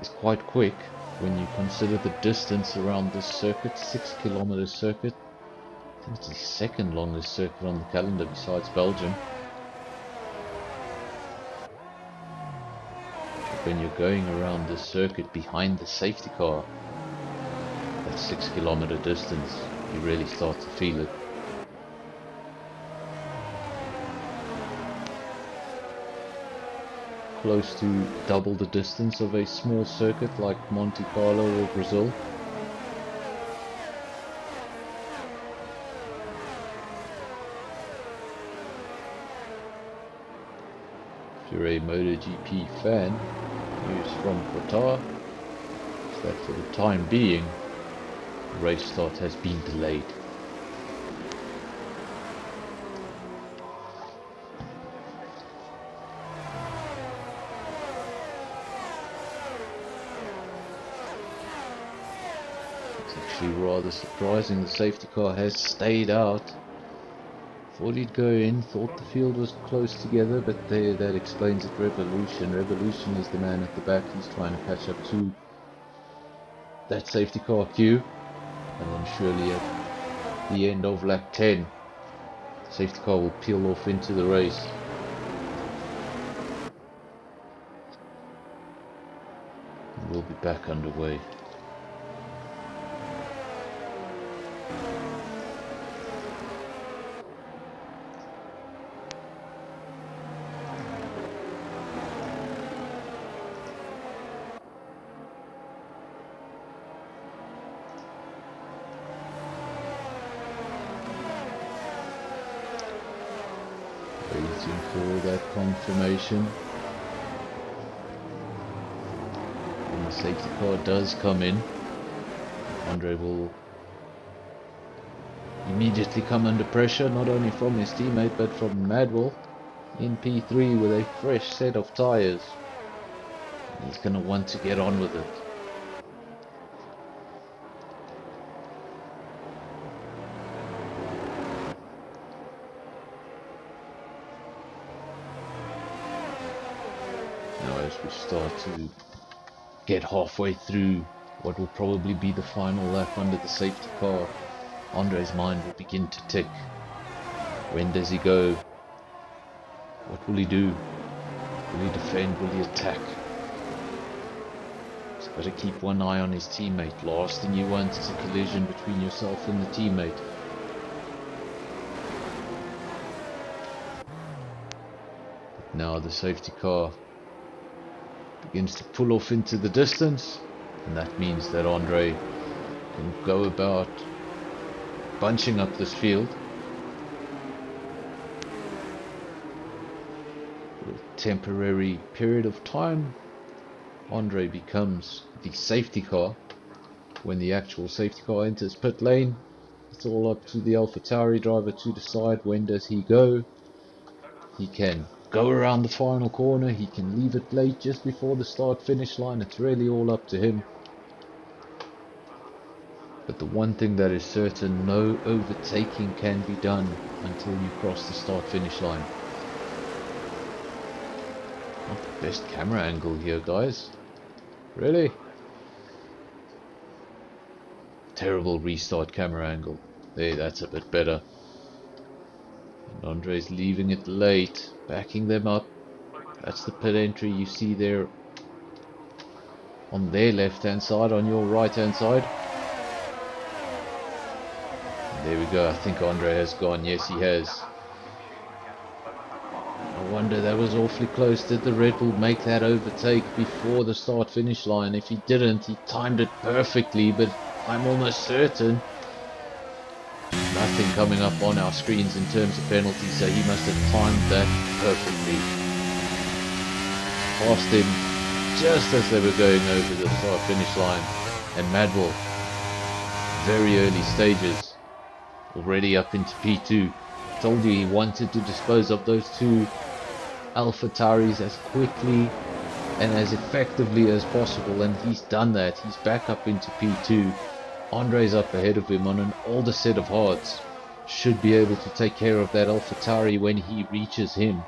is quite quick when you consider the distance around this circuit. 6 kilometer circuit. I think it's the second longest circuit on the calendar besides Belgium. But when you're going around this circuit behind the safety car, that 6 kilometer distance, you really start to feel it. Close to double the distance of a small circuit like Monte Carlo or Brazil. If you're a MotoGP fan, news from Qatar is that for the time being, the race start has been delayed. It's actually rather surprising the safety car has stayed out. Thought he'd go in, thought the field was close together, but that explains it. Revolution is the man at the back. He's trying to catch up to that safety car queue. And then surely at the end of lap 10, the safety car will peel off into the race. And we'll be back underway. Waiting for that confirmation. When the safety car does come in, Andre will immediately come under pressure, not only from his teammate but from Madwell in P3 with a fresh set of tyres. He's going to want to get on with it. As we start to get halfway through what will probably be the final lap under the safety car, Andre's mind will begin to tick. When does he go? What will he do? Will he defend? Will he attack? He's got to keep one eye on his teammate. Last thing you want is a collision between yourself and the teammate. But now the safety car begins to pull off into the distance, and that means that Andre can go about bunching up this field. For a temporary period of time, Andre becomes the safety car. When the actual safety car enters pit lane, it's all up to the AlphaTauri driver to decide when does he go. He can go around the final corner, he can leave it late just before the start finish line. It's really all up to him. But the one thing that is certain, no overtaking can be done until you cross the start finish line. Not the best camera angle here, guys. Really? Terrible restart camera angle. There, that's a bit better. And Andre's leaving it late, backing them up. That's the pit entry you see there on their left hand side, on your right hand side. And there we go. I think Andre has gone. Yes, he has. I wonder, that was awfully close. Did the Red Bull make that overtake before the start finish line? If he didn't, he timed it perfectly, but I'm almost certain nothing coming up on our screens in terms of penalties, so he must have timed that perfectly. Passed him just as they were going over the start finish line, and Madwell, very early stages, already up into P2. Told you he wanted to dispose of those two AlphaTauris as quickly and as effectively as possible, and he's done that. He's back up into P2. Andre's up ahead of him on an older set of hards. Should be able to take care of that AlphaTauri when he reaches him.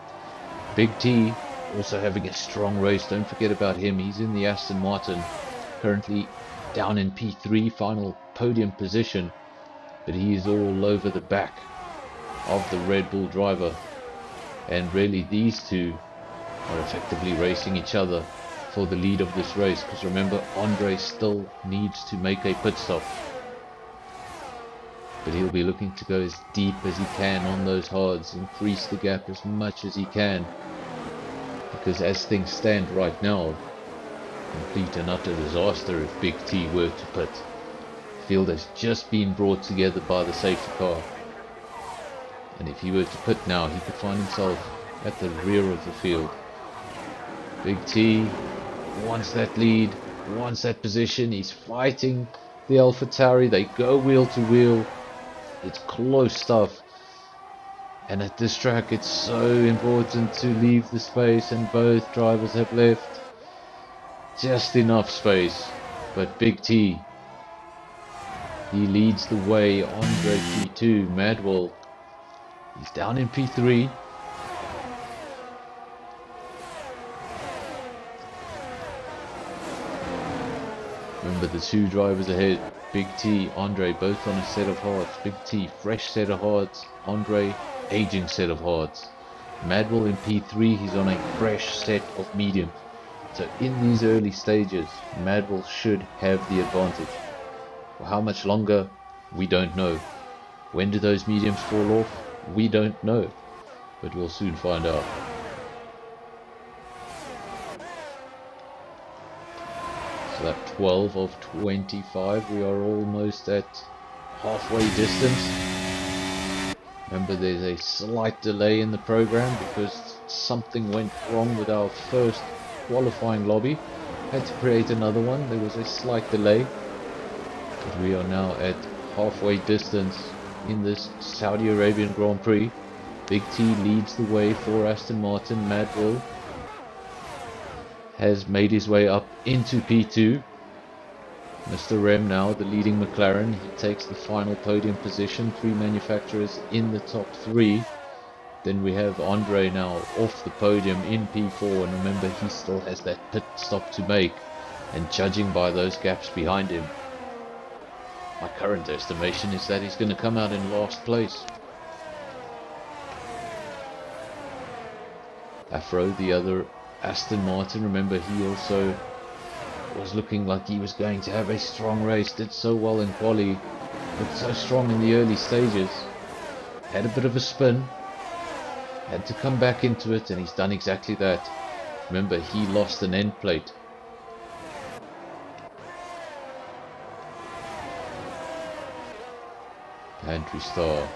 Big T also having a strong race. Don't forget about him. He's in the Aston Martin, currently down in P3, final podium position, but he is all over the back of the Red Bull driver. And really, these two are effectively racing each other for the lead of this race, because remember, Andre still needs to make a pit stop, but he'll be looking to go as deep as he can on those hards, increase the gap as much as he can, because as things stand right now, complete and utter disaster if Big T were to pit. The field has just been brought together by the safety car, and if he were to pit now, he could find himself at the rear of the field. Big T wants that lead, wants that position. He's fighting the AlphaTauri. They go wheel to wheel. It's close stuff. And at this track, it's so important to leave the space, and both drivers have left just enough space. But Big T, he leads the way. Andre P2, Madwell, he's down in P3. Remember the two drivers ahead, Big T, Andre, both on a set of hards. Big T, fresh set of hards. Andre, aging set of hards. Madwell in P3, he's on a fresh set of mediums. So in these early stages, Madwell should have the advantage. For how much longer, we don't know. When do those mediums fall off? We don't know. But we'll soon find out. So that 12 of 25, we are almost at halfway distance. Remember, there's a slight delay in the program because something went wrong with our first qualifying lobby. Had to create another one. There was a slight delay. But we are now at halfway distance in this Saudi Arabian Grand Prix. Big T leads the way for Aston Martin. Madwell has made his way up into P2. Mr. Rem now, the leading McLaren, he takes the final podium position. 3 manufacturers in the top 3. Then we have Andre now off the podium in P4, and remember, he still has that pit stop to make, and judging by those gaps behind him, my current estimation is that he's going to come out in last place. Afro, the other Aston Martin, remember, he also was looking like he was going to have a strong race. Did so well in quali, but so strong in the early stages. Had a bit of a spin, had to come back into it, and he's done exactly that. Remember, he lost an end plate. Pantry Star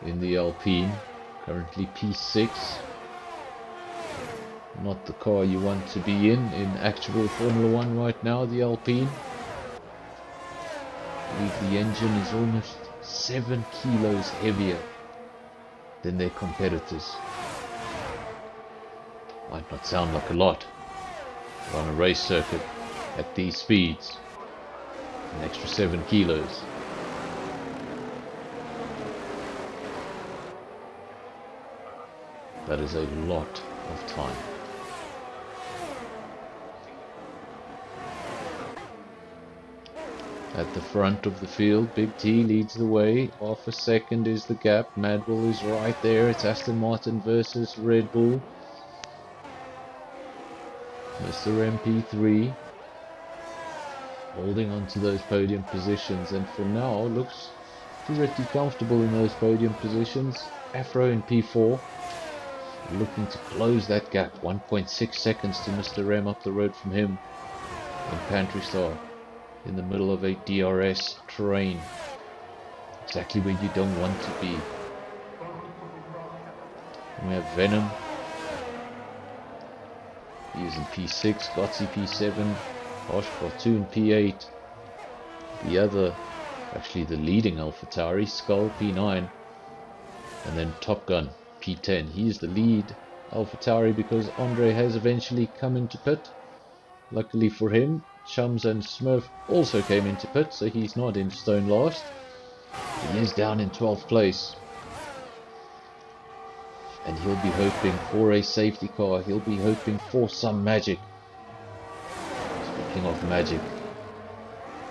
in the Alpine, currently P6. Not the car you want to be in actual Formula 1 right now, the Alpine. I believe the engine is almost 7 kilos heavier than their competitors. Might not sound like a lot, but on a race circuit at these speeds, an extra 7 kilos. That is a lot of time. At the front of the field, Big T leads the way. Half a second is the gap. Madwell is right there. It's Aston Martin versus Red Bull. Mr. MP3 holding on to those podium positions, and for now looks pretty comfortable in those podium positions. Afro in P4 looking to close that gap. 1.6 seconds to Mr. Rem up the road from him. And Pantry Star in the middle of a DRS terrain, exactly where you don't want to be. And we have Venom, he is in P6, Gotzi P7, Harsh Cartoon P8, the other, actually the leading AlphaTauri, Skull P9, and then Top Gun P10. He is the lead AlphaTauri because Andre has eventually come into pit. Luckily for him, Chums and Smurf also came into pit, so he's not in stone last. He is down in 12th place. And he'll be hoping for a safety car. He'll be hoping for some magic. Speaking of magic,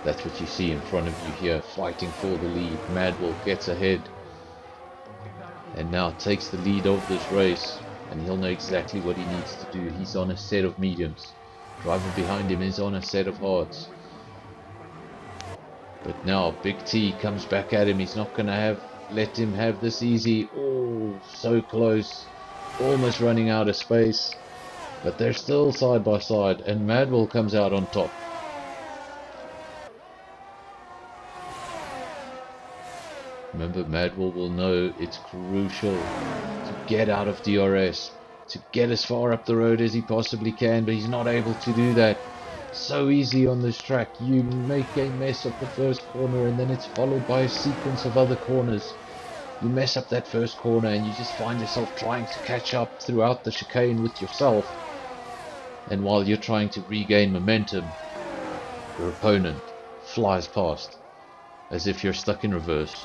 that's what you see in front of you here, fighting for the lead. Madwell gets ahead and now takes the lead of this race, and he'll know exactly what he needs to do. He's on a set of mediums. Driver behind him is on a set of hards. But now Big T comes back at him. He's not going to let him have this easy. Oh, so close. Almost running out of space. But they're still side by side, and Madwell comes out on top. Remember, Madwell will know it's crucial to get out of DRS. to get as far up the road as he possibly can, but he's not able to do that. So easy on this track. You make a mess of the first corner and then it's followed by a sequence of other corners. You mess up that first corner and you just find yourself trying to catch up throughout the chicane with yourself. And while you're trying to regain momentum, your opponent flies past as if you're stuck in reverse.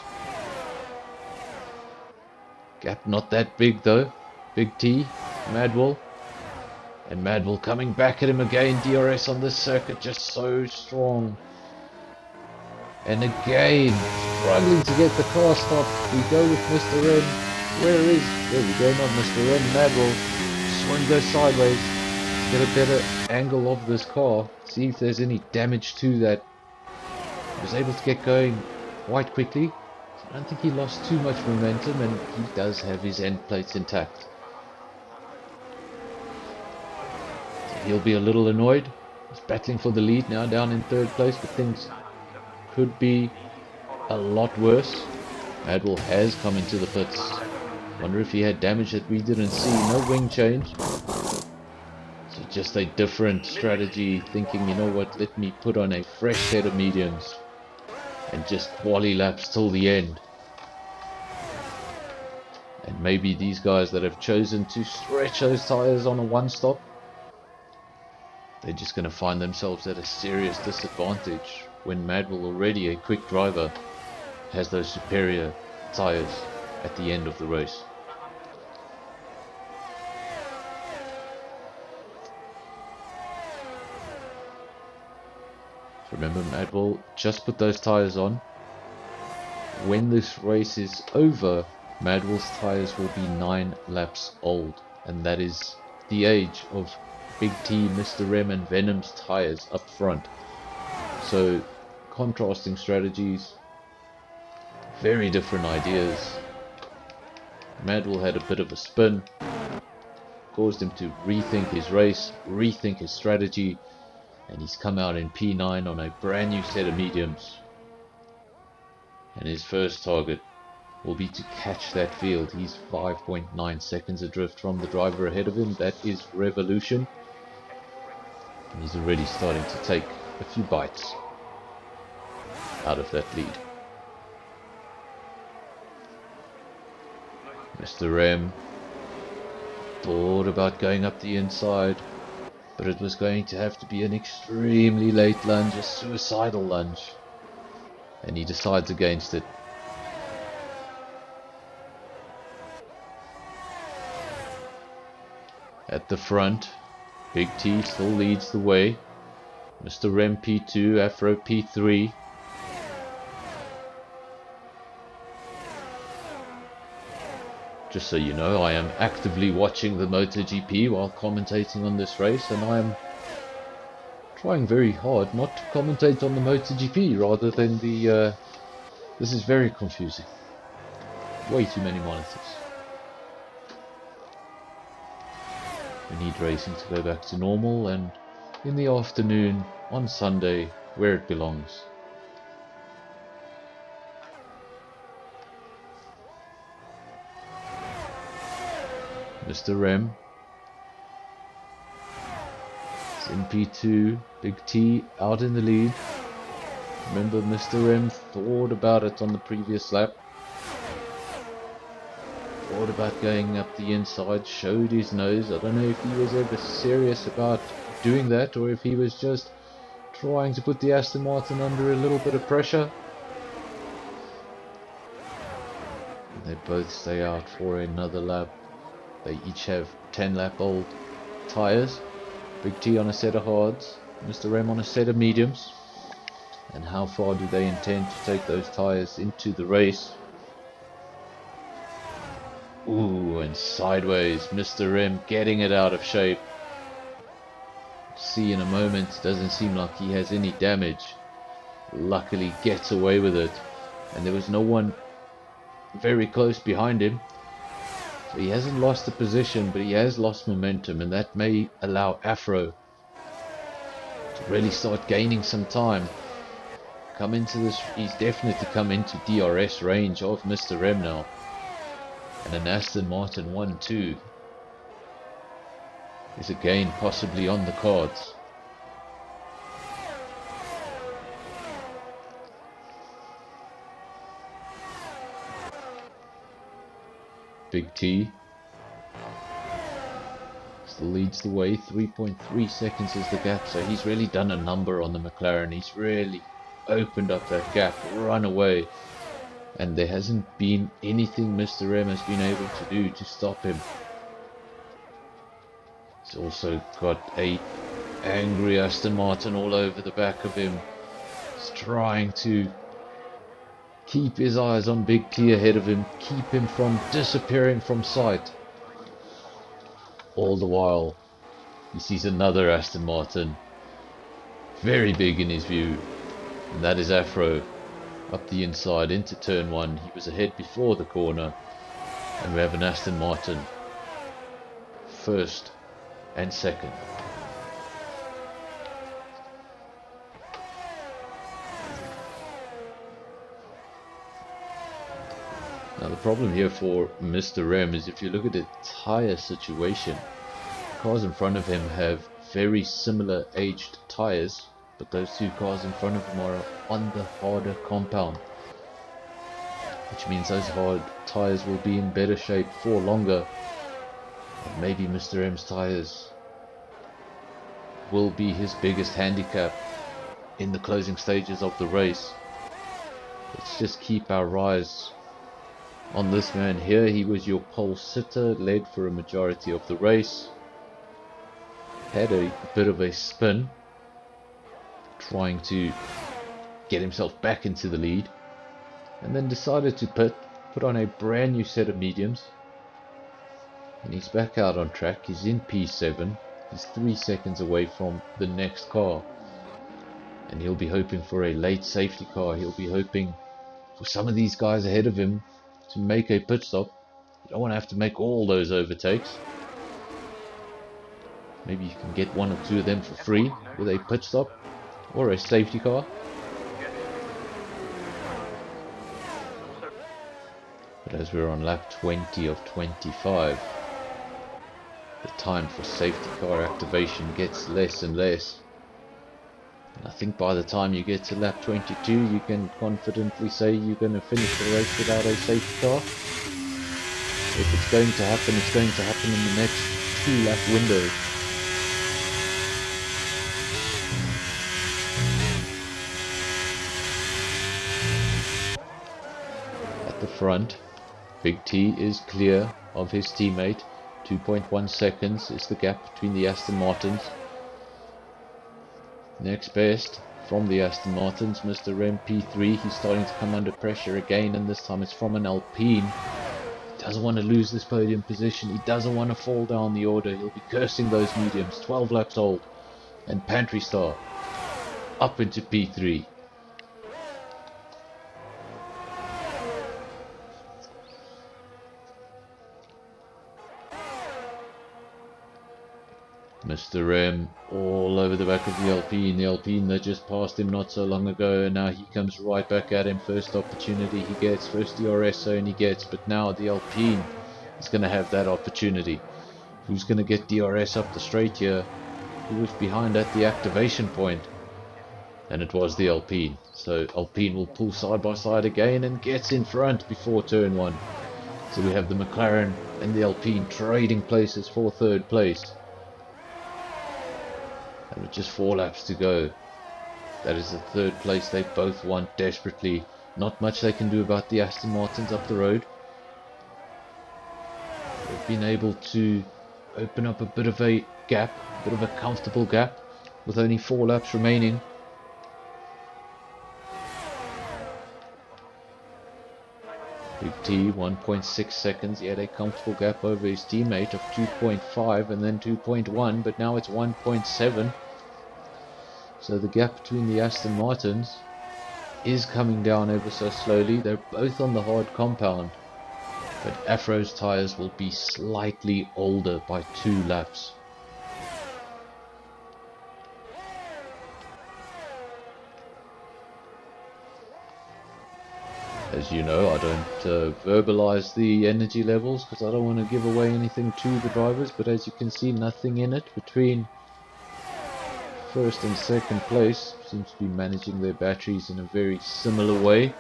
Gap not that big though. Big T, Madwell. And Madwell coming back at him again. DRS on this circuit just so strong. And again, struggling to get the car stopped. We go with Mr. M. There we go, not Mr. M, Madwell. Just want to go sideways to get a better angle of this car. See if there's any damage to that. He was able to get going quite quickly. I don't think he lost too much momentum, and he does have his end plates intact. So he'll be a little annoyed. He's battling for the lead now, down in third place, but things could be a lot worse. Madwell has come into the pits. Wonder if he had damage that we didn't see. No wing change. So just a different strategy, thinking, you know what, let me put on a fresh set of mediums and just quali laps till the end. And maybe these guys that have chosen to stretch those tires on a one stop, they're just going to find themselves at a serious disadvantage when Madwell, already a quick driver, has those superior tires at the end of the race. Remember, Madwell just put those tires on. When this race is over, Madwell's tires will be 9 laps old, and that is the age of Big T, Mr. M and Venom's tires up front. So contrasting strategies, very different ideas. Madwell had a bit of a spin, caused him to rethink his race, rethink his strategy, and he's come out in P9 on a brand new set of mediums. And his first target will be to catch that field. He's 5.9 seconds adrift from the driver ahead of him. That is Revolution. And he's already starting to take a few bites out of that lead. Mr. M thought about going up the inside, but it was going to have to be an extremely late lunge, a suicidal lunge. And he decides against it. At the front, Big T still leads the way. Mr. M P2, Afro P3. Just so you know, I am actively watching the MotoGP while commentating on this race, and I am trying very hard not to commentate on the MotoGP rather than the... This is very confusing. Way too many monitors. We need racing to go back to normal, and in the afternoon on Sunday, where it belongs. Mr. M is in P2, Big T out in the lead. Remember, Mr. M thought about it on the previous lap. Thought about going up the inside, showed his nose. I don't know if he was ever serious about doing that, or if he was just trying to put the Aston Martin under a little bit of pressure. And they both stay out for another lap. They each have 10 lap old tyres. Big T on a set of hards, Mr. M on a set of mediums. And how far do they intend to take those tyres into the race? Ooh, and sideways, Mr. M getting it out of shape. See in a moment, doesn't seem like he has any damage. Luckily gets away with it. And there was no one very close behind him. So he hasn't lost the position, but he has lost momentum, and that may allow Afro to really start gaining some time. Come into this, he's definitely come into DRS range of Mr. M now. And an Aston Martin 1-2. is again possibly on the cards. Big T still leads the way. 3.3 seconds is the gap, so he's really done a number on the McLaren. He's really opened up that gap, run away, and there hasn't been anything Mr. M has been able to do to stop him. He's also got a angry Aston Martin all over the back of him. He's trying to keep his eyes on Big T ahead of him, keep him from disappearing from sight. All the while, he sees another Aston Martin, very big in his view, and that is Afro, up the inside into turn 1. He was ahead before the corner, and we have an Aston Martin, first and second. Now the problem here for Mr. M is, if you look at the tyre situation, cars in front of him have very similar aged tyres, but those two cars in front of him are on the harder compound, which means those hard tyres will be in better shape for longer, and maybe Mr. M's tyres will be his biggest handicap in the closing stages of the race. Let's just keep our eyes on this man here. He was your pole sitter, led for a majority of the race, had a bit of a spin trying to get himself back into the lead, and then decided to put on a brand new set of mediums, and he's back out on track. He's in P7. He's 3 seconds away from the next car, and he'll be hoping for a late safety car. He'll be hoping for some of these guys ahead of him to make a pit stop. You don't want to have to make all those overtakes. Maybe you can get 1 or 2 of them for free with a pit stop or a safety car. But as we're on lap 20 of 25, the time for safety car activation gets less and less. And I think by the time you get to lap 22, you can confidently say you're going to finish the race without a safety car. If it's going to happen, it's going to happen in the next 2 lap window. At the front, Big T is clear of his teammate. 2.1 seconds is the gap between the Aston Martins. Next best from the Aston Martins, Mr. M P3. He's starting to come under pressure again, and this time it's from an Alpine. He doesn't want to lose this podium position. He doesn't want to fall down the order. He'll be cursing those mediums. 12 laps old. And Pantry Star up into P3. Mr. M all over the back of the Alpine. The Alpine that just passed him not so long ago, and now he comes right back at him. First opportunity he gets, first DRS zone he gets, but now the Alpine is going to have that opportunity. Who's going to get DRS up the straight here? Who was behind at the activation point? And it was the Alpine. So Alpine will pull side by side again and gets in front before turn 1. So we have the McLaren and the Alpine trading places for third place. And with just 4 laps to go, that is the third place they both want desperately. Not much they can do about the Aston Martins up the road. They've been able to open up a bit of a gap, a bit of a comfortable gap, with only 4 laps remaining. Big T, 1.6 seconds. He had a comfortable gap over his teammate of 2.5 and then 2.1, but now it's 1.7. So the gap between the Aston Martins is coming down ever so slowly. They're both on the hard compound, but Afro's tyres will be slightly older by 2 laps. As you know, I don't verbalize the energy levels because I don't want to give away anything to the drivers, but as you can see, nothing in it between first and second place. Seems to be managing their batteries in a very similar way.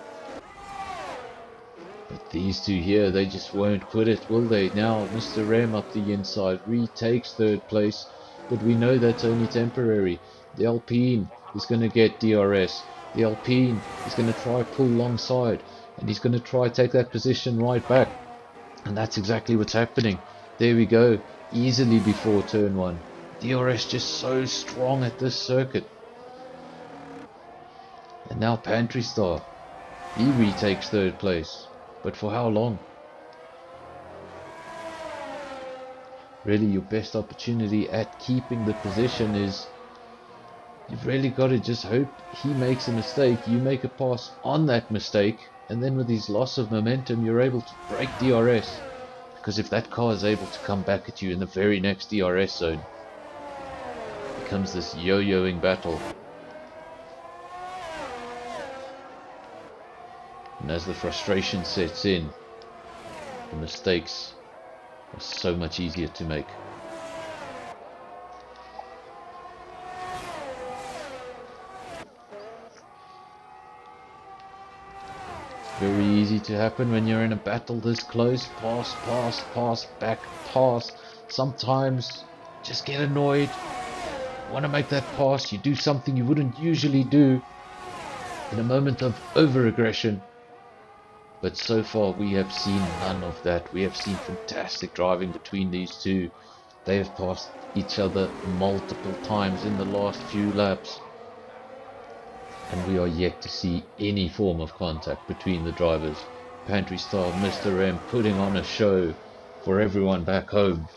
But these two here, they just won't quit it, will they? Now, Mr. Rem up the inside retakes third place, but we know that's only temporary. The Alpine is going to get DRS. The Alpine is going to try pull alongside, and he's going to try take that position right back. And that's exactly what's happening. There we go, easily before turn 1. DRS just so strong at this circuit. And now Pantry Star, he retakes third place. But for how long? Really, your best opportunity at keeping the position is, you've really got to just hope he makes a mistake, you make a pass on that mistake, and then with his loss of momentum you're able to break DRS. Because if that car is able to come back at you in the very next DRS zone, it becomes this yo-yoing battle. And as the frustration sets in, the mistakes are so much easier to make. Very easy to happen when you're in a battle this close. Pass, pass, pass, back, pass. Sometimes just get annoyed. Want to make that pass, you do something you wouldn't usually do in a moment of over-aggression. But so far we have seen none of that. We have seen fantastic driving between these two. They have passed each other multiple times in the last few laps. And we are yet to see any form of contact between the drivers. Pantry Star, Mr. M putting on a show for everyone back home.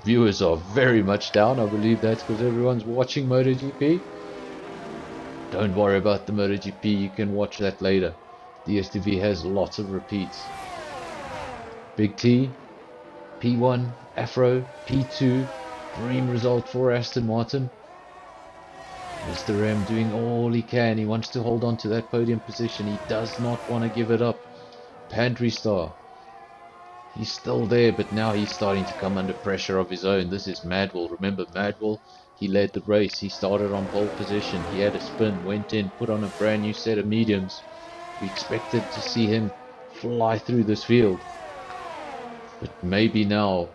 Viewers are very much down. I believe that's because everyone's watching MotoGP. Don't worry about the MotoGP, you can watch that later. The STV has lots of repeats. Big T, P1, Afro, P2, dream result for Aston Martin. Mr. M doing all he can, he wants to hold on to that podium position, he does not want to give it up. Pantry Star, he's still there, but now he's starting to come under pressure of his own. This is Madwell. Remember Madwell? He led the race, he started on pole position, he had a spin, went in, put on a brand new set of mediums. We expected to see him fly through this field, but maybe now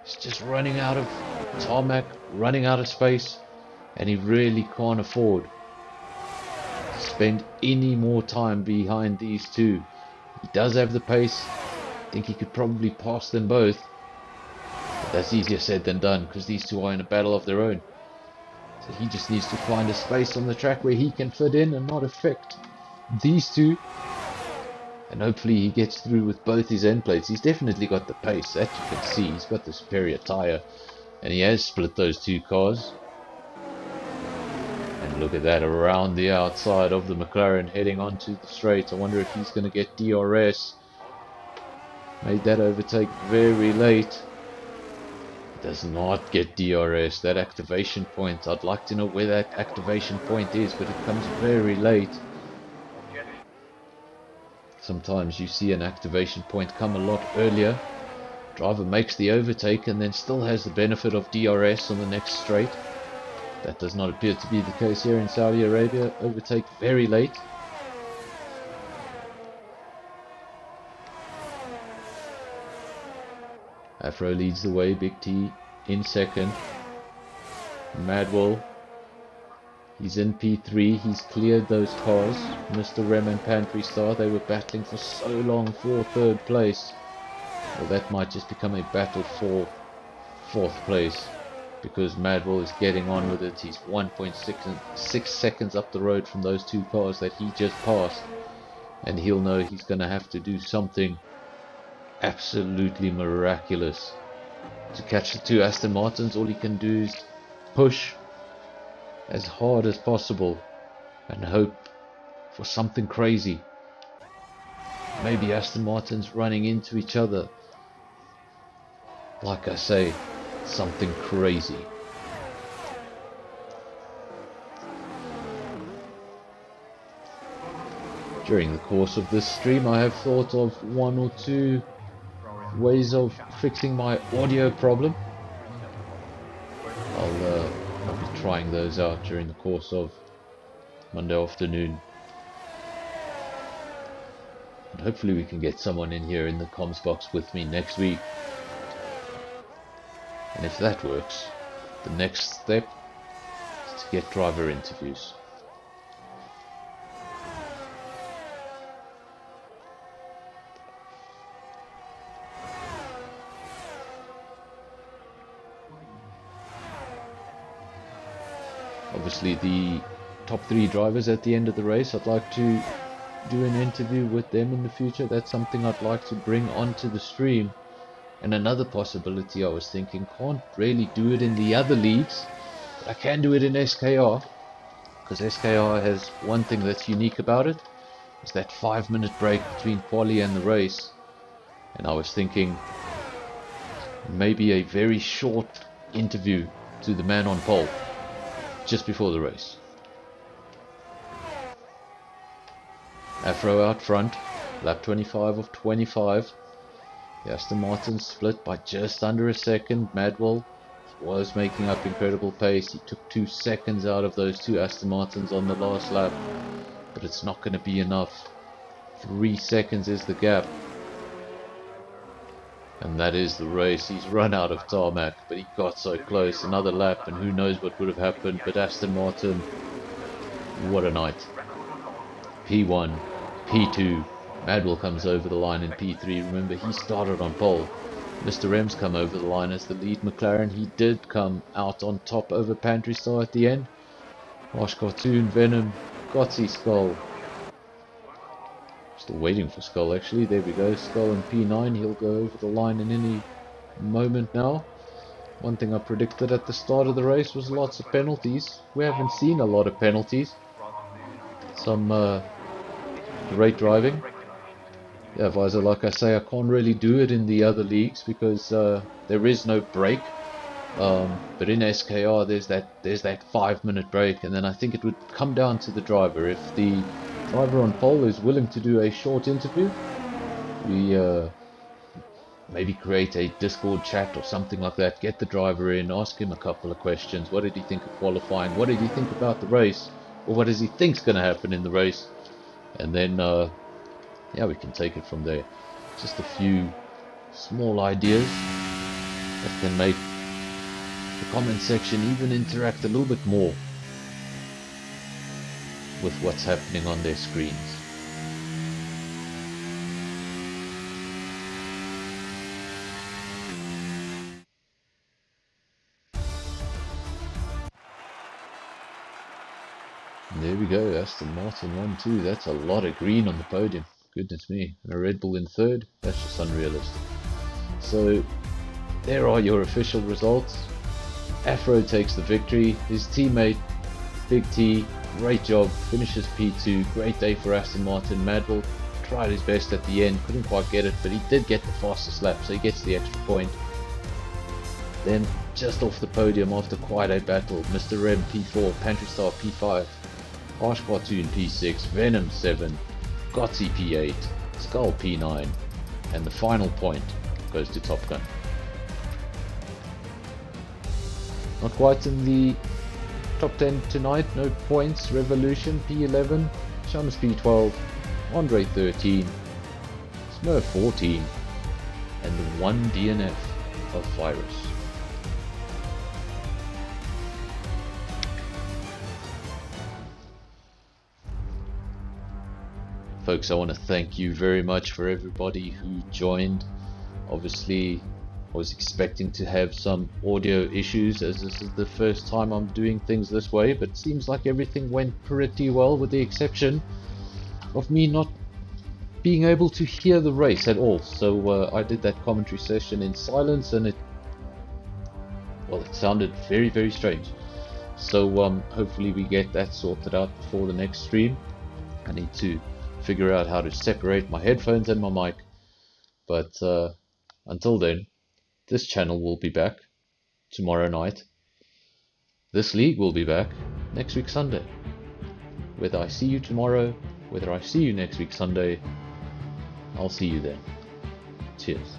he's just running out of tarmac, running out of space, and he really can't afford to spend any more time behind these two. He does have the pace. I think he could probably pass them both, but that's easier said than done because these two are in a battle of their own. So he just needs to find a space on the track where he can fit in and not affect these two, and hopefully he gets through with both his end plates. He's definitely got the pace, that you can see. He's got the superior tyre, and he has split those two cars. And look at that, around the outside of the McLaren, heading onto the straight. I wonder if he's going to get DRS. Made that overtake very late. Does not get DRS. That activation point, I'd like to know where that activation point is, but it comes very late. Sometimes you see an activation point come a lot earlier. Driver makes the overtake and then still has the benefit of DRS on the next straight. That does not appear to be the case here in Saudi Arabia. Overtake very late. Afro leads the way, Big T in second. Madwell, he's in P3, he's cleared those cars. Mr. Rem and Pantry Star, they were battling for so long for third place. Well, that might just become a battle for fourth place, because Madwell is getting on with it. He's 1.6 seconds up the road from those two cars that he just passed, and he'll know he's going to have to do something absolutely miraculous to catch the two Aston Martins. All he can do is push as hard as possible and hope for something crazy. Maybe Aston Martins running into each other. Like I say, something crazy. During the course of this stream I have thought of one or two ways of fixing my audio problem. I'll be trying those out during the course of Monday afternoon. And hopefully we can get someone in here in the comms box with me next week. And if that works, the next step is to get driver interviews. Obviously the top 3 drivers at the end of the race, I'd like to do an interview with them in the future. That's something I'd like to bring onto the stream. And another possibility I was thinking, can't really do it in the other leagues, but I can do it in SKR, because SKR has one thing that's unique about it, is that 5-minute break between quali and the race. And I was thinking maybe a very short interview to the man on pole just before the race. Afro out front, lap 25 of 25. The Aston Martin split by just under a second. Madwell was making up incredible pace. He took 2 seconds out of those 2 Aston Martins on the last lap, but it's not going to be enough. 3 seconds is the gap, and that is the race. He's run out of tarmac, but he got so close. Another lap and who knows what would have happened. But Aston Martin, what a night. P1, P2, Madwell comes over the line in P3. Remember, he started on pole. Mr. M's come over the line as the lead McLaren. He did come out on top over Pantry Star at the end. Harsh Cartoon, Venom, Gotsy, Skull. Still waiting for Skull actually. There we go. Skull in P9. He'll go over the line in any moment now. One thing I predicted at the start of the race was lots of penalties. We haven't seen a lot of penalties. Some great driving. Yeah, Visor, like I say, I can't really do it in the other leagues because there is no break. But in SKR there's that 5-minute break, and then I think it would come down to the driver. If the driver on pole is willing to do a short interview, we maybe create a Discord chat or something like that, get the driver in, ask him a couple of questions. What did he think of qualifying? What did he think about the race? Or what does he think's going to happen in the race? And then yeah, we can take it from there. Just a few small ideas that can make the comment section even interact a little bit more with what's happening on their screens. And there we go, Aston Martin 1-2. That's a lot of green on the podium. Goodness me. And a Red Bull in third. That's just unrealistic. So there are your official results. Afro takes the victory. His teammate Big T, great job, finishes P2. Great day for Aston Martin. Madwell tried his best at the end, couldn't quite get it, but he did get the fastest lap, so he gets the extra point. Then just off the podium after quite a battle, Mr. Rem P4, Pantry Star P5, Harsh Cartoon P6, Venom 7, Gotsy P8, Skull P9, and the final point goes to Top Gun. Not quite in the top 10 tonight, no points. Revolution P11, Shams P12, Andre 13, Smurf 14, and the 1 DNF of Virus. Folks, I want to thank you very much for everybody who joined. Obviously, I was expecting to have some audio issues as this is the first time I'm doing things this way, but it seems like everything went pretty well with the exception of me not being able to hear the race at all. So I did that commentary session in silence and it sounded very, very strange. So hopefully we get that sorted out before the next stream. I need to figure out how to separate my headphones and my mic, but until then, this channel will be back tomorrow night. This league will be back next week Sunday. Whether I see you tomorrow whether I see you next week Sunday, I'll see you then. Cheers.